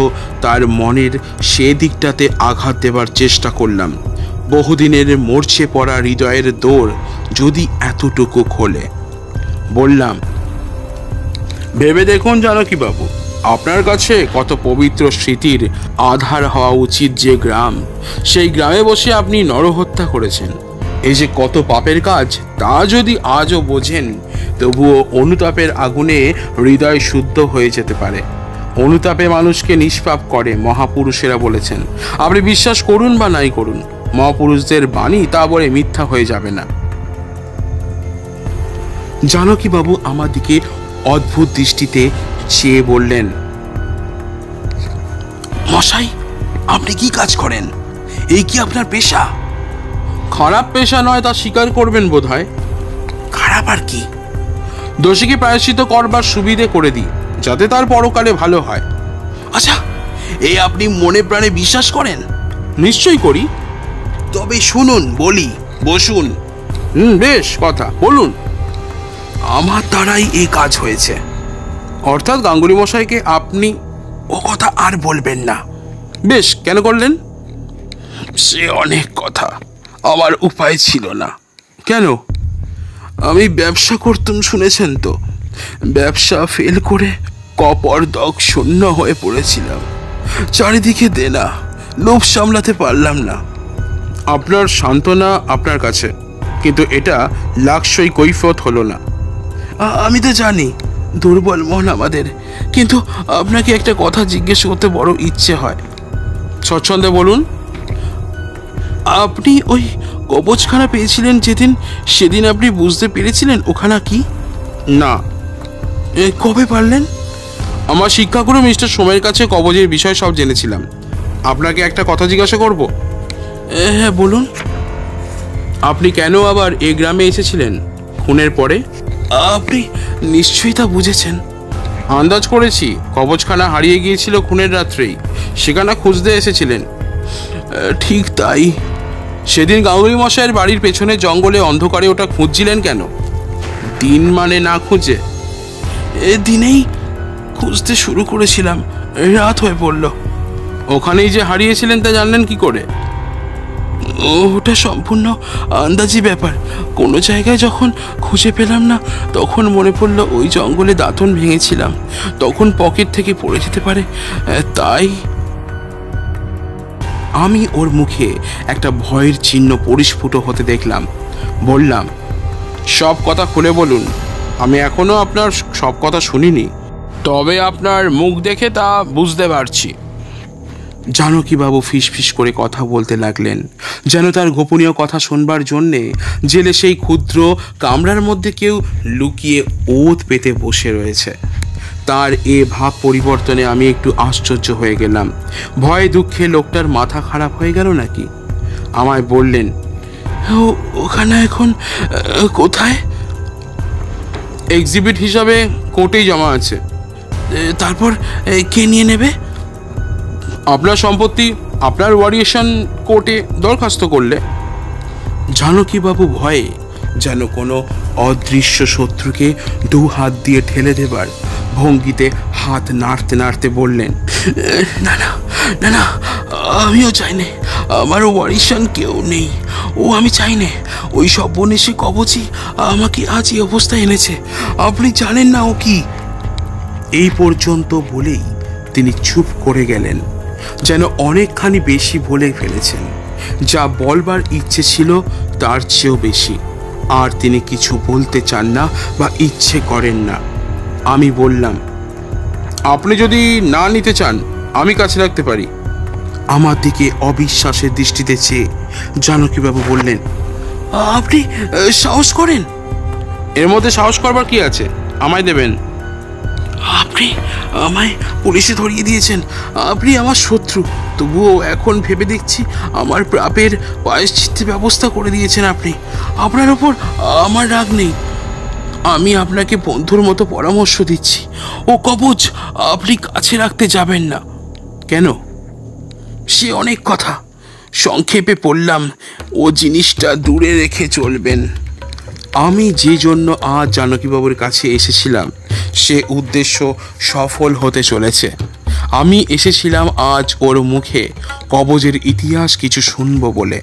তার মনের সে দিকটাতে আঘাত দেবার চেষ্টা করলাম। বহুদিনের মরচে পড়া হৃদয়ের দৌড় যদি এতটুকু খোলে। বললাম, ভেবে দেখুন জানকীবাবু, আপনার কাছে কত পবিত্র স্মৃতির আধার হওয়া উচিত যে গ্রাম, সেই গ্রামে বসে আপনি নরহত্যা করেছেন। এই যে কত পাপের কাজ, তা যদি আজও বোঝেন, তবুও অনুতাপের আগুনে হৃদয় শুদ্ধ হয়ে যেতে পারে। অনুতাপে মানুষকে নিষ্পাপ করে, মহাপুরুষেরা বলেছেন। আপনি বিশ্বাস করুন বা নাই করুন, মহাপুরুষদের বাণী তা বলে মিথ্যা হয়ে যাবে না। জানকীবাবু আমার দিকে অদ্ভুত দৃষ্টিতে চেয়ে বললেন, মশাই, আপনি কি কাজ করেন? এই কি আপনার পেশা? খারাপ পেশা নয়, তা স্বীকার করবেন বোধ হয়। খারাপ আর কি? দোষীকে প্রায়শ্চিত করবার সুবিধে করে দিই, যাতে তার পরকালে ভালো হয়। আচ্ছা, এই আপনি মনে প্রাণে বিশ্বাস করেন? নিশ্চয়ই করি। তবে শুনুন বলি। বসুন। বেশ কথা, বলুন। আমার দ্বারাই এই কাজ হয়েছে। অর্থাৎ গাঙ্গুলি মশাইকে আপনি? ও কথা আর বলবেন না। বেশ, কেন করলেন? সে অনেক কথা, আমার উপায় ছিল না। কেন? আমি ব্যবসা করতাম, শুনেছেন তো। ব্যবসা ফেল করে কপরদক শূন্য হয়ে পড়েছিলাম। চারিদিকে দেনা, লোভ সামলাতে পারলাম না। আপনার সান্ত্বনা আপনার কাছে, কিন্তু এটা লাক্সই কৈফিয়ত হলো না। আমি তো জানি দুর্বল মন আমাদের, কিন্তু আপনাকে একটা কথা জিজ্ঞেস করতে বড় ইচ্ছে হয়। স্বচ্ছন্দে বলুন। আপনি ওই কবচখানা পেয়েছিলেন যেদিন, সেদিন আপনি বুঝতে পেরেছিলেন ওখানা কি? না। কবে পারলেন? আমার শিক্ষাগুরু মিস্টার সোমের কাছে কবচের বিষয় সব জেনেছিলাম। আপনাকে একটা কথা জিজ্ঞাসা করব? হ্যাঁ, বলুন। আপনি কেন আবার এই গ্রামে এসেছিলেন খুনের পরে? আপনি নিশ্চয়ই তা বুঝেছেন। আন্দাজ করেছি, কবচখানা হারিয়ে গিয়েছিল খুনের রাত্রেই, সেখানে খুঁজতে এসেছিলেন। ঠিক তাই। সেদিন গাঙ্গুলি মশাইয়ের বাড়ির পেছনে জঙ্গলে অন্ধকারে ওটা খুঁজছিলেন কেন? দিন মানে না খুঁজে? দিনেই খুঁজতে শুরু করেছিলাম, রাত হয়ে পড়ল। ওখানেই যে হারিয়েছিলেন তা জানলেন কি করে? ওটা সম্পূর্ণ আন্দাজি ব্যাপার। কোনো জায়গায় যখন খুঁজে পেলাম না, তখন মনে পড়লো ওই জঙ্গলে দাঁতন ভেঙেছিলাম, তখন পকেট থেকে পড়ে যেতে পারে, তাই। আমি ওর মুখে একটা ভয়ের চিহ্ন পরিস্ফুট হতে দেখলাম। বললাম, সব কথা খুলে বলুন, আমি এখনো আপনার সব কথা শুনিনি, তবে আপনার মুখ দেখে তা বুঝতে পারছি। জানকীবাবু ফিসফিস করে কথা বলতে লাগলেন, যেন তার গোপনীয় কথা শুনবার জন্যে জেলে সেই ক্ষুদ্র কামরার মধ্যে কেউ লুকিয়ে ওত পেতে বসে রয়েছে। তার এ ভাব পরিবর্তনে আমি একটু আশ্চর্য হয়ে গেলাম। ভয়ে দুঃখে লোকটার মাথা খারাপ হয়ে গেল নাকি? আমায় বললেন, ওখানে এখন কোথায়? এক্সিবিট হিসাবে কোর্টেই জমা আছে। তারপর কে নিয়ে নেবে? আপনার সম্পত্তি আপনার ওয়ারিয়েশন কোর্টে দরখাস্ত করলে। জানকীবাবু ভয়ে যেন কোনো অদৃশ্য শত্রুকে দু হাত দিয়ে ঠেলে দেবার ভঙ্গিতে হাত নাড়তে নাড়তে বললেন, না না না না, আমিও চাই না, আমার ওয়ারিশান কেউ নেই, ও আমি চাই না। ওই সর্বনেশে কবচই আমাকে আজ এই অবস্থায় এনেছে, আপনি জানেন না ও কি। এই পর্যন্ত বলেই তিনি চুপ করে গেলেন, যেন অনেকখানি বেশি বলে ফেলেছেন। যা বলবার ইচ্ছে ছিল তার চেয়েও বেশি, আর তিনি কিছু বলতে চান না বা ইচ্ছে করেন না। আমি বললাম, আপনি যদি না নিতে চান আমি কাছে রাখতে পারি। আমার দিকে অবিশ্বাসের দৃষ্টিতে চেয়ে জানকীবাবু বললেন, আপনি সাহস করেন? এর মধ্যে সাহস করবার কি আছে? আমায় দেবেন। আপনি আমায় পুলিশে ধরিয়ে দিয়েছেন, আপনি আমার শত্রু, তবুও এখন ভেবে দেখছি আমার পাপের প্রায়শ্চিত্তের ব্যবস্থা করে দিয়েছেন আপনি। আপনার ওপর আমার রাগ নেই, আমি আপনাকে বন্ধুর মতো পরামর্শ দিচ্ছি, ও কবচ আপনি কাছে রাখতে যাবেন না। কেন? সে অনেক কথা, সংক্ষেপে পড়লাম, ও জিনিসটা দূরে রেখে চলবেন। আমি যে জন্য আজ জানকীবাবুর কাছে এসেছিলাম সে উদ্দেশ্য সফল হতে চলেছে। আমি এসেছিলাম আজ ওর মুখে কবজের ইতিহাস কিছু শুনবো বলে।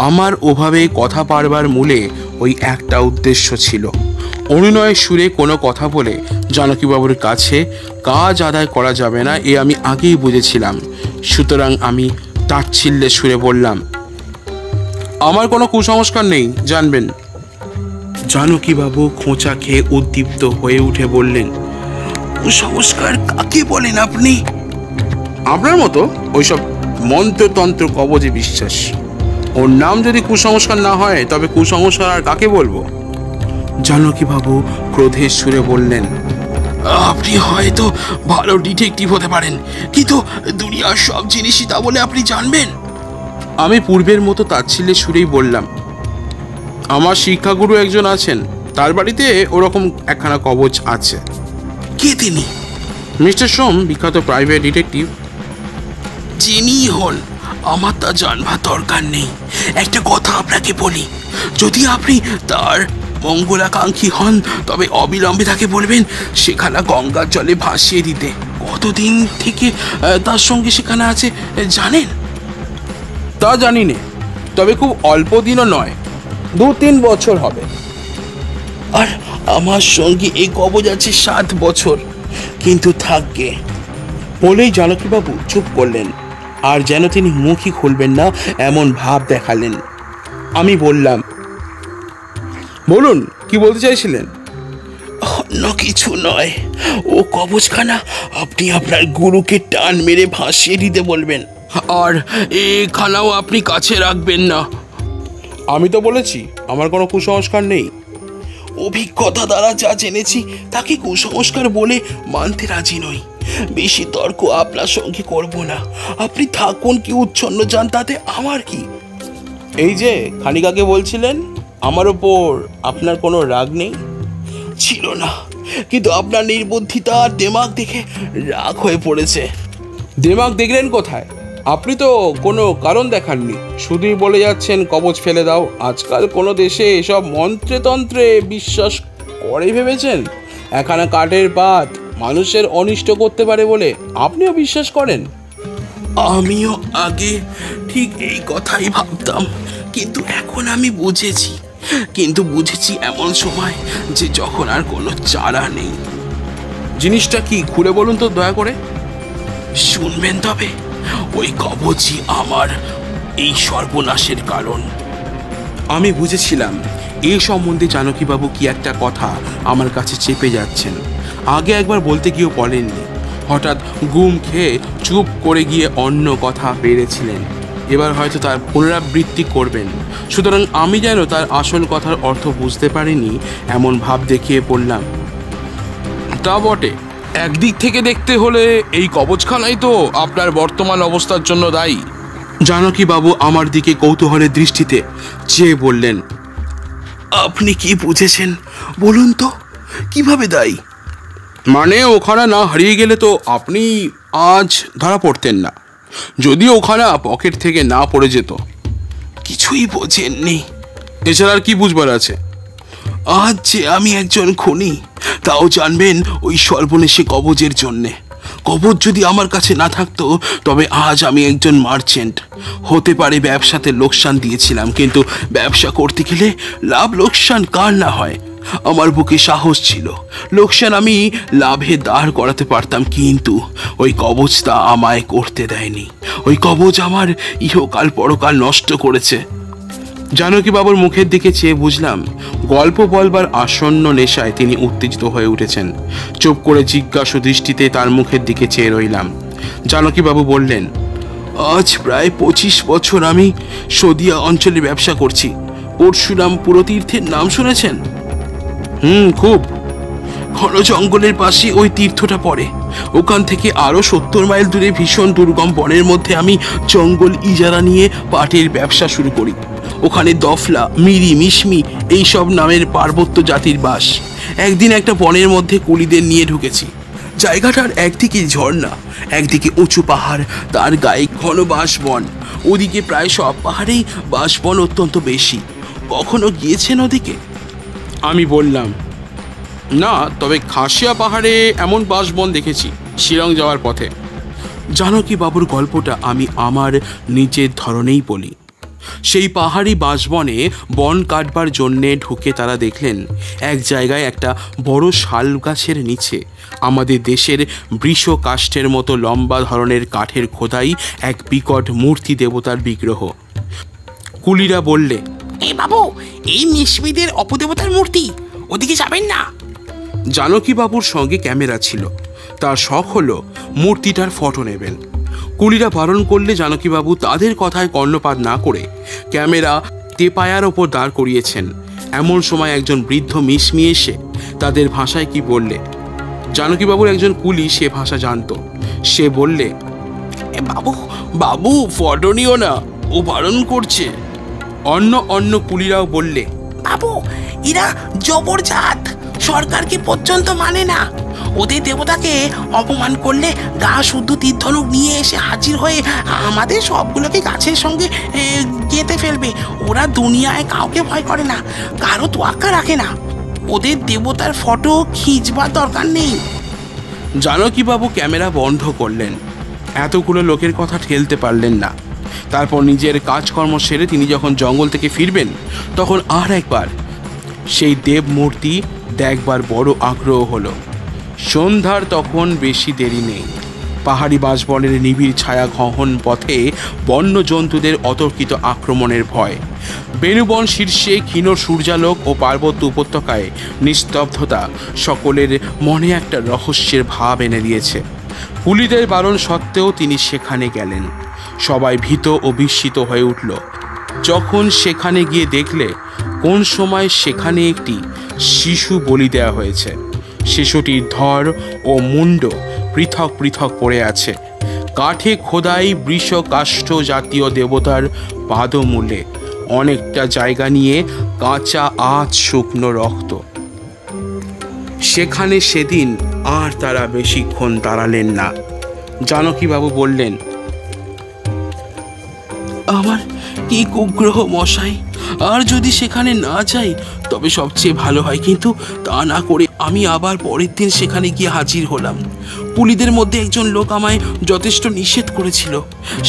আমার ওভাবে কথা পারবার মূলে ওই একটা উদ্দেশ্য ছিল। অনুনয়ের সুরে কোনো কথা বলে জানকীবাবুর কাছে কাজ আদায় করা যাবে না, এ আমি আগেই বুঝেছিলাম। সুতরাং আমি তাচ্ছিল্যের সুরে বললাম, আমার কোনো কুসংস্কার নেই, জানবেন। জানকীবাবু খোঁচা খেয়ে উদ্দীপ্ত হয়ে উঠে বললেন, কুসংস্কার কাকে বলেন আপনি? আপনার মতো ওইসব মন্ত্রতন্ত্র কবজে বিশ্বাস। ওর নাম যদি কুসংস্কার না হয় তবে কুসংস্কার আর কাকে বলবো? জানকীবাবু ক্রোধের সুরে বললেন, আপনি হয়তো ভালো ডিটেকটিভ হতে পারেন, কিন্তু দুনিয়ার সব জিনিসই তা বলে আপনি জানবেন? আমি পূর্বের মতো তাচ্ছিল্যের সুরেই বললাম, আমার শিক্ষাগুরু একজন আছেন, তার বাড়িতে ওরকম একখানা কবচ আছে। কে তিনি? মিস্টার সোম, বিখ্যাত প্রাইভেট ডিটেকটিভ। যিনি হন আমার তা জানবার দরকার নেই। একটা কথা আপনাকে বলি, যদি আপনি তার মঙ্গলাকাঙ্ক্ষী হন তবে অবিলম্বে তাকে বলবেন সেখানা গঙ্গার জলে ভাসিয়ে দিতে। কতদিন থেকে তার সঙ্গে সেখানে আছে জানেন? তা জানি নে, তবে খুব অল্প দিনও নয়, 2-3 বছর হবে। আর আমার সঙ্গে এই কবজ আছে 7 বছর, কিন্তু থাকবে। বলেই জানকীবাবু চুপ করলেন, আর যেন তিনি মুখই খুলবেন না এমন ভাব দেখালেন। আমি বললাম, বলুন, কি বলতে চাইছিলেন? অন্য কিছু নয়, ও কবজখানা আপনি আপনার গুরুকে টান মেরে ভাসিয়ে দিতে বলবেন, আর এখানাও আপনি কাছে রাখবেন না। আমি তো বলেছি আমার কোনো কুসংস্কার নেই। অভিজ্ঞতা দ্বারা যা জেনেছি তাকে কুসংস্কার বলে মানতে রাজি নই। বেশি তর্ক আপনার সঙ্গে করব না, আপনি থাকুন কি উচ্ছন্ন যান, তাতে আমার কি। এই যে খানিকাকে বলছিলেন আমার ওপর আপনার কোনো রাগ নেই। ছিল না, কিন্তু আপনার নির্বুদ্ধিতা আর দেমাগ দেখে রাগ হয়ে পড়েছে। দেমাগ দেখলেন কোথায়? আপনি তো কোনো কারণ দেখাননি, শুধুই বলে যাচ্ছেন কবচ ফেলে দাও। আজকাল কোনো দেশে এসব মন্ত্রে তন্ত্রে বিশ্বাস করে ভেবেছেন একখানা কাঠের পাত মানুষের অনিষ্ট করতে পারে বলে আপনিও বিশ্বাস করেন? আমিও আগে ঠিক এই কথাই ভাবতাম, কিন্তু এখন আমি বুঝেছি এমন সময় যে যখন আর কোনো চারা নেই। জিনিসটা কি খুলে বলুন তো দয়া করে। শুনবেন তবে, ওই কবচই আমার এই সর্বনাশের কারণ। আমি বুঝেছিলাম এই সম্বন্ধে জানকীবাবু কি একটা কথা আমার কাছে চেপে যাচ্ছেন। আগে একবার বলতে গিয়েও বলেননি, হঠাৎ গুম খেয়ে চুপ করে গিয়ে অন্য কথা বেড়েছিলেন। এবার হয়তো তার পুনরাবৃত্তি করবেন। সুতরাং আমি যেন তার আসল কথার অর্থ বুঝতে পারিনি এমন ভাব দেখিয়ে বললাম, তা বটে, একদিক থেকে দেখতে হলে এই কবচখানাই তো আপনার বর্তমান অবস্থার জন্য দায়ী। জানকীবাবু আমার দিকে কৌতূহলের দৃষ্টিতে চেয়ে বললেন, আপনি কি বুঝেছেন বলুন তো, কিভাবে দায়ী? মানে ওখানে না হারিয়ে গেলে তো আপনি আজ ধরা পড়তেন না, যদি ওখানে পকেট থেকে না পড়ে যেত। কিছুই বোঝেননি। এছাড়া আর কি বুঝবার আছে? আজ যে আমি একজন খুনি, তাও জানবেন ওই সর্বনেশে কবজের জন্যে। কবজ যদি আমার কাছে না থাকতো তবে আজ আমি একজন মার্চেন্ট। হতে পারে ব্যবসাতে লোকসান দিয়েছিলাম, কিন্তু ব্যবসা করতে গেলে লাভ লোকসান কার না হয়। আমার বুকে সাহস ছিল, লোকসান আমি লাভে দাঁড় করাতে পারতাম, কিন্তু ওই কবচ তা আমায় করতে দেয়নি। ওই কবচ আমার ইহকাল পরকাল নষ্ট করেছে। জানকীবাবুর মুখের দিকে চেয়ে বুঝলাম গল্প বলবার আসন্ন নেশায় তিনি উত্তেজিত হয়ে উঠেছেন। চুপ করে জিজ্ঞাসু দৃষ্টিতে তার মুখের দিকে চেয়ে রইলাম। জানকীবাবু বললেন, আজ প্রায় 25 বছর আমি সদিয়া অঞ্চলে ব্যবসা করছি। পরশুরাম পুরতীর্থের নাম শুনেছেন? খুব। ঘন জঙ্গলের পাশে ওই তীর্থটা পড়ে। ওখান থেকে আরো 70 মাইল দূরে ভীষণ দুর্গম বনের মধ্যে আমি জঙ্গল ইজারা নিয়ে পাটের ব্যবসা শুরু করি। ওখানে দফলা, মিরি, মিশমি এইসব নামের পার্বত্য জাতির বাস। একদিন একটা বনের মধ্যে কুলিদের নিয়ে ঢুকেছি। জায়গাটার একদিকে ঝর্ণা, একদিকে উঁচু পাহাড়, তার গায়ে ঘন বাঁশবন। ওদিকে প্রায় সব পাহাড়েই বাঁশবন অত্যন্ত বেশি। কখনো গিয়েছেন ওদিকে? আমি বললাম, না, তবে খাসিয়া পাহাড়ে এমন বাঁশবন দেখেছি শিলং যাওয়ার পথে। জানকীবাবুর গল্পটা আমি আমার নিজের ধরনেই বলি। সেই পাহাড়ি বাঁশবনে বন কাটবার জন্যে ঢুকে তারা দেখলেন এক জায়গায় একটা বড় শাল গাছের নিচে আমাদের দেশের বৃষ কাষ্ঠের মতো লম্বা ধরনের কাঠের খোদাই এক বিকট মূর্তি দেবতার বিগ্রহ। কুলিরা বললে, এ বাবু, এই মিশমিদের অপদেবতার মূর্তি, ওদিকে যাবেন না। জানকীবাবুর সঙ্গে ক্যামেরা ছিল, তার শখ হলো মূর্তিটার ফটো নেবেন। কুলিরা বারণ করলে জানকীবাবু তাদের কথায় কর্ণপাত না করে ক্যামেরা তেপায়ার ওপর দাঁড় করিয়েছেন। এমন সময় একজন বৃদ্ধ মিশমি এসে তাদের ভাষায় কি বললে। জানকীবাবুর একজন কুলি সে ভাষা জানত। সে বললে, বাবু বাবু ফটো নিও না, ও বারণ করছে। অন্য কুলিরাও বললে, বাবু, এরা জবরজাত, সরকারকে পর্যন্ত মানে না। ওদের দেবতাকে অপমান করলে গা শুদ্ধ তীরধনুক নিয়ে এসে হাজির হয়ে আমাদের সবগুলোকে গাছের সঙ্গে গেঁথে ফেলবে। ওরা দুনিয়ায় কাউকে ভয় করে না, কারো তোয়াক্কা রাখে না। ওদের দেবতার ফটো খিঁচবার দরকার নেই। জানকীবাবু ক্যামেরা বন্ধ করলেন। এতগুলো লোকের কথা ঠেলতে পারলেন না। তারপর নিজের কাজকর্ম সেরে তিনি যখন জঙ্গল থেকে ফিরবেন তখন আর একবার সেই দেব মূর্তি দেখবার বড় আগ্রহ হলো। সন্ধ্যার তখন বেশি দেরি নেই। পাহাড়ি বাঁশবনের নিবিড় ছায়া ঘহন পথে বন্য জন্তুদের অতর্কিত আক্রমণের ভয়। বেণুবন শীর্ষে ক্ষীণ সূর্যালোক ও পার্বত্য উপত্যকায় নিস্তব্ধতা সকলের মনে একটা রহস্যের ভাব এনে দিয়েছে। কুলিদের বারণ সত্ত্বেও তিনি সেখানে গেলেন। সবাই ভীত ও বিস্মিত হয়ে উঠল যখন সেখানে গিয়ে দেখলে কোন সময় সেখানে একটি শিশু বলি দেওয়া হয়েছে। শিশুটির ধর ও মুন্ড পৃথক পৃথক পড়ে আছে। কাঠে খোদাই বৃষ কাষ্ঠ জাতীয় দেবতার পাদমূলে অনেকটা জায়গা নিয়ে কাঁচা আজ শুকনো রক্ত। সেখানে সেদিন আর তারা বেশিক্ষণ দাঁড়ালেন না। জানকীবাবু বললেন, আমার কি কুগ্রহ মশাই, আর যদি সেখানে না যাই তবে সবচেয়ে ভালো হয়, কিন্তু তা না করে আমি আবার পরের দিন সেখানে গিয়ে হাজির হলাম। পুলিদের মধ্যে একজন লোক আমায় যথেষ্ট নিষেধ করেছিল।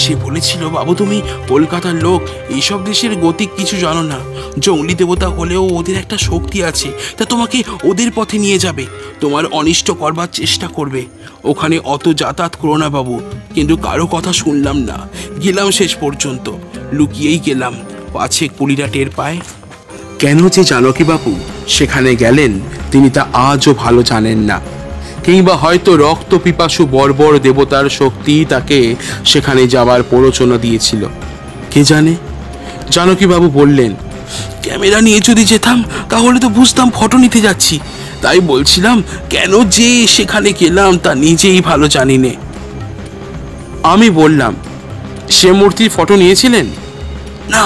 সে বলেছিল, বাবু তুমি কলকাতার লোক, এইসব দেশের গতিক কিছু জানো না। জঙ্গলি দেবতা হলেও ওদের একটা শক্তি আছে, তা তোমাকে ওদের পথে নিয়ে যাবে, তোমার অনিষ্ট করবার চেষ্টা করবে। ওখানে অত যাতায়াত করো না বাবু। কিন্তু কারো কথা শুনলাম না, গেলাম শেষ পর্যন্ত, লুকিয়েই গেলাম, পাছে পুলিরা টের পায়। কেন যে জানকীবাবু সেখানে গেলেন তিনি তা আজও ভালো জানেন না, কিংবা হয়তো রক্ত পিপাসু বর্বর দেবতার শক্তি তাকে সেখানে যাওয়ার প্ররোচনা দিয়েছিল, কে জানে। জানকীবাবু বললেন, ক্যামেরা নিয়ে যদি যেতাম তাহলে তো বুঝতাম ফটো নিতে যাচ্ছি, তাই বলছিলাম কেন যে সেখানে গেলাম তা নিজেই ভালো জানি নে। আমি বললাম, সে মূর্তির ফটো নিয়েছিলেন? না,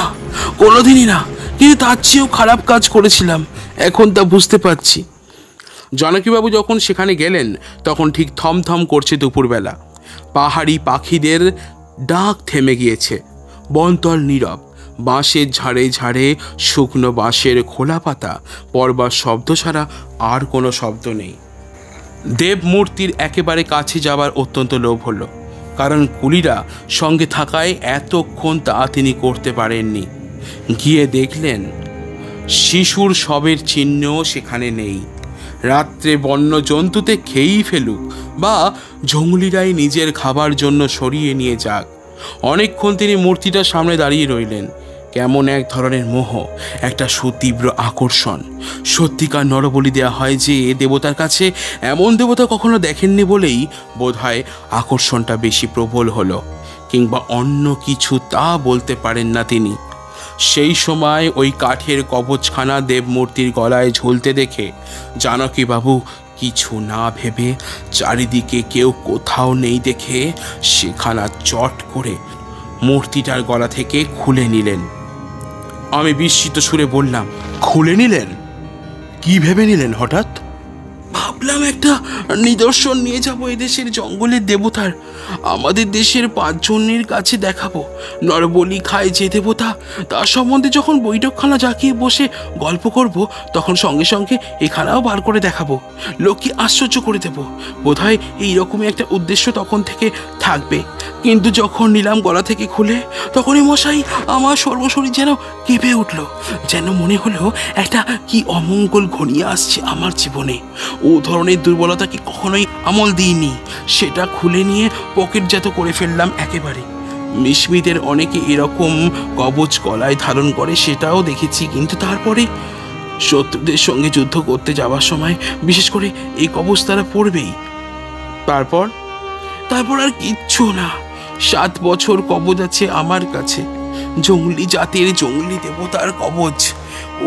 কোনোদিনই না, কিন্তু তার চেয়েও খারাপ কাজ করেছিলাম, এখন তা বুঝতে পারছি। জানকীবাবু যখন সেখানে গেলেন তখন ঠিক থমথম করছে দুপুরবেলা। পাহাড়ি পাখিদের ডাক থেমে গিয়েছে, বনতল নীরব, বাঁশের ঝাড়ে ঝাড়ে শুকনো বাঁশের খোলা পাতা পড়বার শব্দ ছাড়া আর কোনো শব্দ নেই। দেব মূর্তির একেবারে কাছে যাবার অত্যন্ত লোভ হলো, কারণ কুলিরা সঙ্গে থাকায় এতক্ষণ তা তিনি করতে পারেননি। গিয়ে দেখলেন শিশুর শবের চিহ্নও সেখানে নেই। রাত্রে বন্য জন্তুতে খেয়েই ফেলুক বা জঙ্গলিরাই নিজের খাবার জন্য সরিয়ে নিয়ে যাক, অনেকক্ষণ তিনি মূর্তিটার সামনে দাঁড়িয়ে রইলেন। কেমন এক ধরনের মোহ, একটা সুতীব্র আকর্ষণ। সত্যিকার নরবলি দেয়া হয় যে দেবতার কাছে এমন দেবতা কখনো দেখেননি বলেই বোধহয় আকর্ষণটা বেশি প্রবল হলো, কিংবা অন্য কিছু তা বলতে পারেন না তিনি। সেই সময় ওই কাঠের কবচখানা দেবমূর্তির গলায় ঝুলতে দেখে জানকীবাবু কিছু না ভেবে, চারিদিকে কেউ কোথাও নেই দেখে সেখানা চট করে মূর্তিটার গলা থেকে খুলে নিলেন। আমি বিস্মিত সুরে বললাম, খুলে নিলেন? কি ভেবে নিলেন হঠাৎ? ভাবলাম একটা নিদর্শন নিয়ে যাব এদেশের জঙ্গলের দেবতার, আমাদের দেশের 5 জনের কাছে দেখাবো। নরবলি খায় যে দেবতা, তার সম্বন্ধে যখন বৈঠকখানা জাকিয়ে বসে গল্প করব, তখন সঙ্গে সঙ্গে এখানেও বার করে দেখাবো, লোককে আশ্চর্য করে দেব। বোধহয় এইরকমই একটা উদ্দেশ্য তখন থেকে থাকবে। কিন্তু যখন নিলাম গলা থেকে খুলে, তখনই মশাই আমার সর্বশরীর যেন কেঁপে উঠল, যেন মনে হলো একটা কি অমঙ্গল ঘনিয়ে আসছে আমার জীবনে। ও ধরনের দুর্বলতাকে কখনোই আমল দিইনি। সেটা খুলে নিয়ে পকেটজাত করে ফেললাম একেবারে। মিশমিদের অনেকে এরকম কবচ গলায় ধারণ করে, সেটাও দেখেছি, কিন্তু তারপরে শত্রুদের সঙ্গে যুদ্ধ করতে যাওয়ার সময় বিশেষ করে এই কবচ তারা পড়বেই। তারপর আর কিচ্ছু না। 7 বছর কবচ আছে আমার কাছে, জঙ্গলি জাতের জঙ্গলি দেবতার কবচ।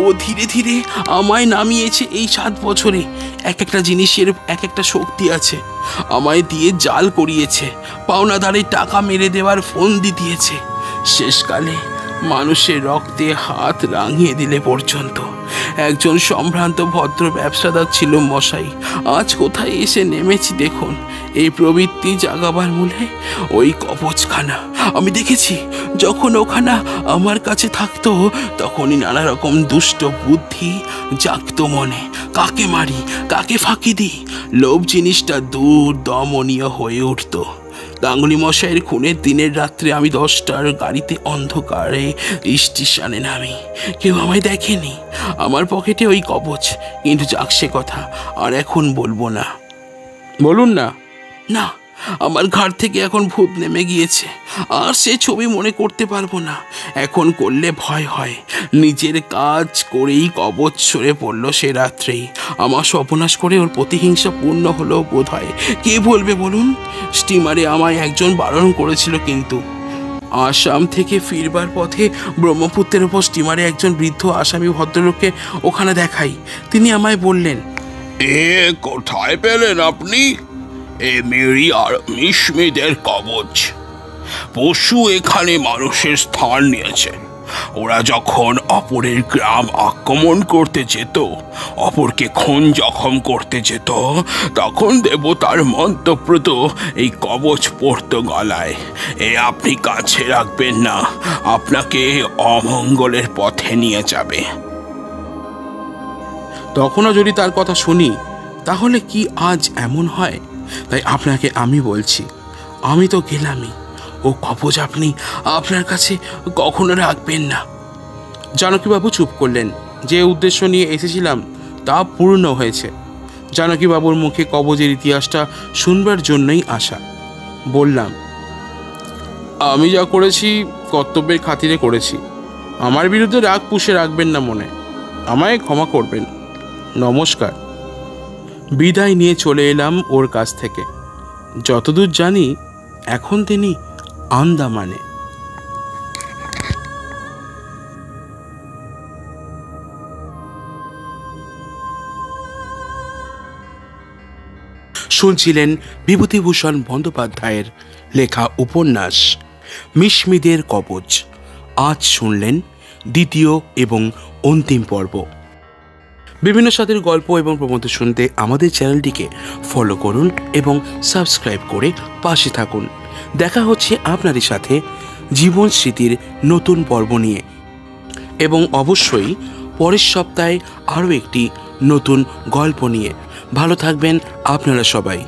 ও ধীরে ধীরে আমায় নামিয়েছে এই 7 বছরে। এক একটা জিনিসের এক একটা শক্তি আছে। আমায় দিয়ে জাল করিয়েছে, পাওনাদারে টাকা মেরে দেওয়ার ফন্দি দিয়েছে, শেষকালে মানুষের রক্তে হাত রাঙিয়ে দিলে পর্যন্ত। একজন সম্ভ্রান্ত ভদ্র ব্যবসাদার ছিল মশাই, আজ কোথায় এসে নেমেছি দেখুন। এই প্রবৃত্তি জাগাবার মূলে ওই কবচখানা। আমি দেখেছি যখন ওখানা আমার কাছে থাকতো, তখনই নানা রকম দুষ্ট বুদ্ধি জাগতো মনে। কাকে মারি, কাকে ফাঁকি দিই, লোভ জিনিসটা দূর দমনীয় হয়ে উঠতো। গাঙ্গুলি মশাইয়ের খুনের দিনের রাত্রে আমি 10টার গাড়িতে অন্ধকারে স্টেশনে নামি। কেউ আমায় দেখেনি, আমার পকেটে ওই কবচ। কিন্তু যাক সে কথা, আর এখন বলবো না। বলুন না। না, আমার ঘাড় থেকে এখন ভূত নেমে গিয়েছে, আর সে ছবি মনে করতে পারবো না। এখন করলে ভয় হয়। নিজের কাজ করেই কবচ সরে পড়লো সে রাত্রেই। আমার সর্বনাশ করে ওর প্রতিহিংসা পূর্ণ হলো বোধ হয়। কে বলবে বলুন? স্টিমারে আমায় একজন বারণ করেছিল, কিন্তু আসাম থেকে ফিরবার পথে ব্রহ্মপুত্রের উপর স্টিমারে একজন বৃদ্ধ আসামি ভদ্রলোককে ওখানে দেখাই। তিনি আমায় বললেন, এ কোথায় পেলেন আপনি? এ মেরি আর মিশমিদের কবচ। পশু এখানে মানুষের স্থান নিয়েছে। ওরা যখন অপরের গ্রাম আক্রমণ করতে যেত, অপরকে খুন জখম করতে যেত, তখন দেবতার মন্তব্রত এই কবচ পড়ত গলায়। এ আপনি কাছে রাখবেন না, আপনাকে অমঙ্গলের পথে নিয়ে যাবে। তখনও যদি তার কথা শুনি তাহলে কি আজ এমন হয়? তাই আপনাকে আমি বলছি, আমি তো গেলামই, ও কবজ আপনি আপনার কাছে কখনো রাখবেন না। জানকীবাবু চুপ করলেন। যে উদ্দেশ্য নিয়ে এসেছিলাম তা পূর্ণ হয়েছে। জানকীবাবুর মুখে কবজের ইতিহাসটা শুনবার জন্যই আসা। বললাম, আমি যা করেছি কর্তব্যের খাতিরে করেছি। আমার বিরুদ্ধে রাগ পুষে রাখবেন না মনে, আমায় ক্ষমা করবেন। নমস্কার। বিদায় নিয়ে চলে এলাম ওর কাছ থেকে। যতদূর জানি এখন তিনি আন্দামানে। শুনছিলেন বিভূতিভূষণ বন্দ্যোপাধ্যায়ের লেখা উপন্যাস মিশমিদের কবজ। আজ শুনলেন দ্বিতীয় এবং অন্তিম পর্ব। বিভিন্ন স্বাদের গল্প এবং প্রবন্ধ শুনতে আমাদের চ্যানেলটিকে ফলো করুন এবং সাবস্ক্রাইব করে পাশে থাকুন। দেখা হচ্ছে আপনাদের সাথে জীবন স্মৃতির নতুন পর্ব নিয়ে, এবং অবশ্যই পরের সপ্তাহে আরও একটি নতুন গল্প নিয়ে। ভালো থাকবেন আপনারা সবাই।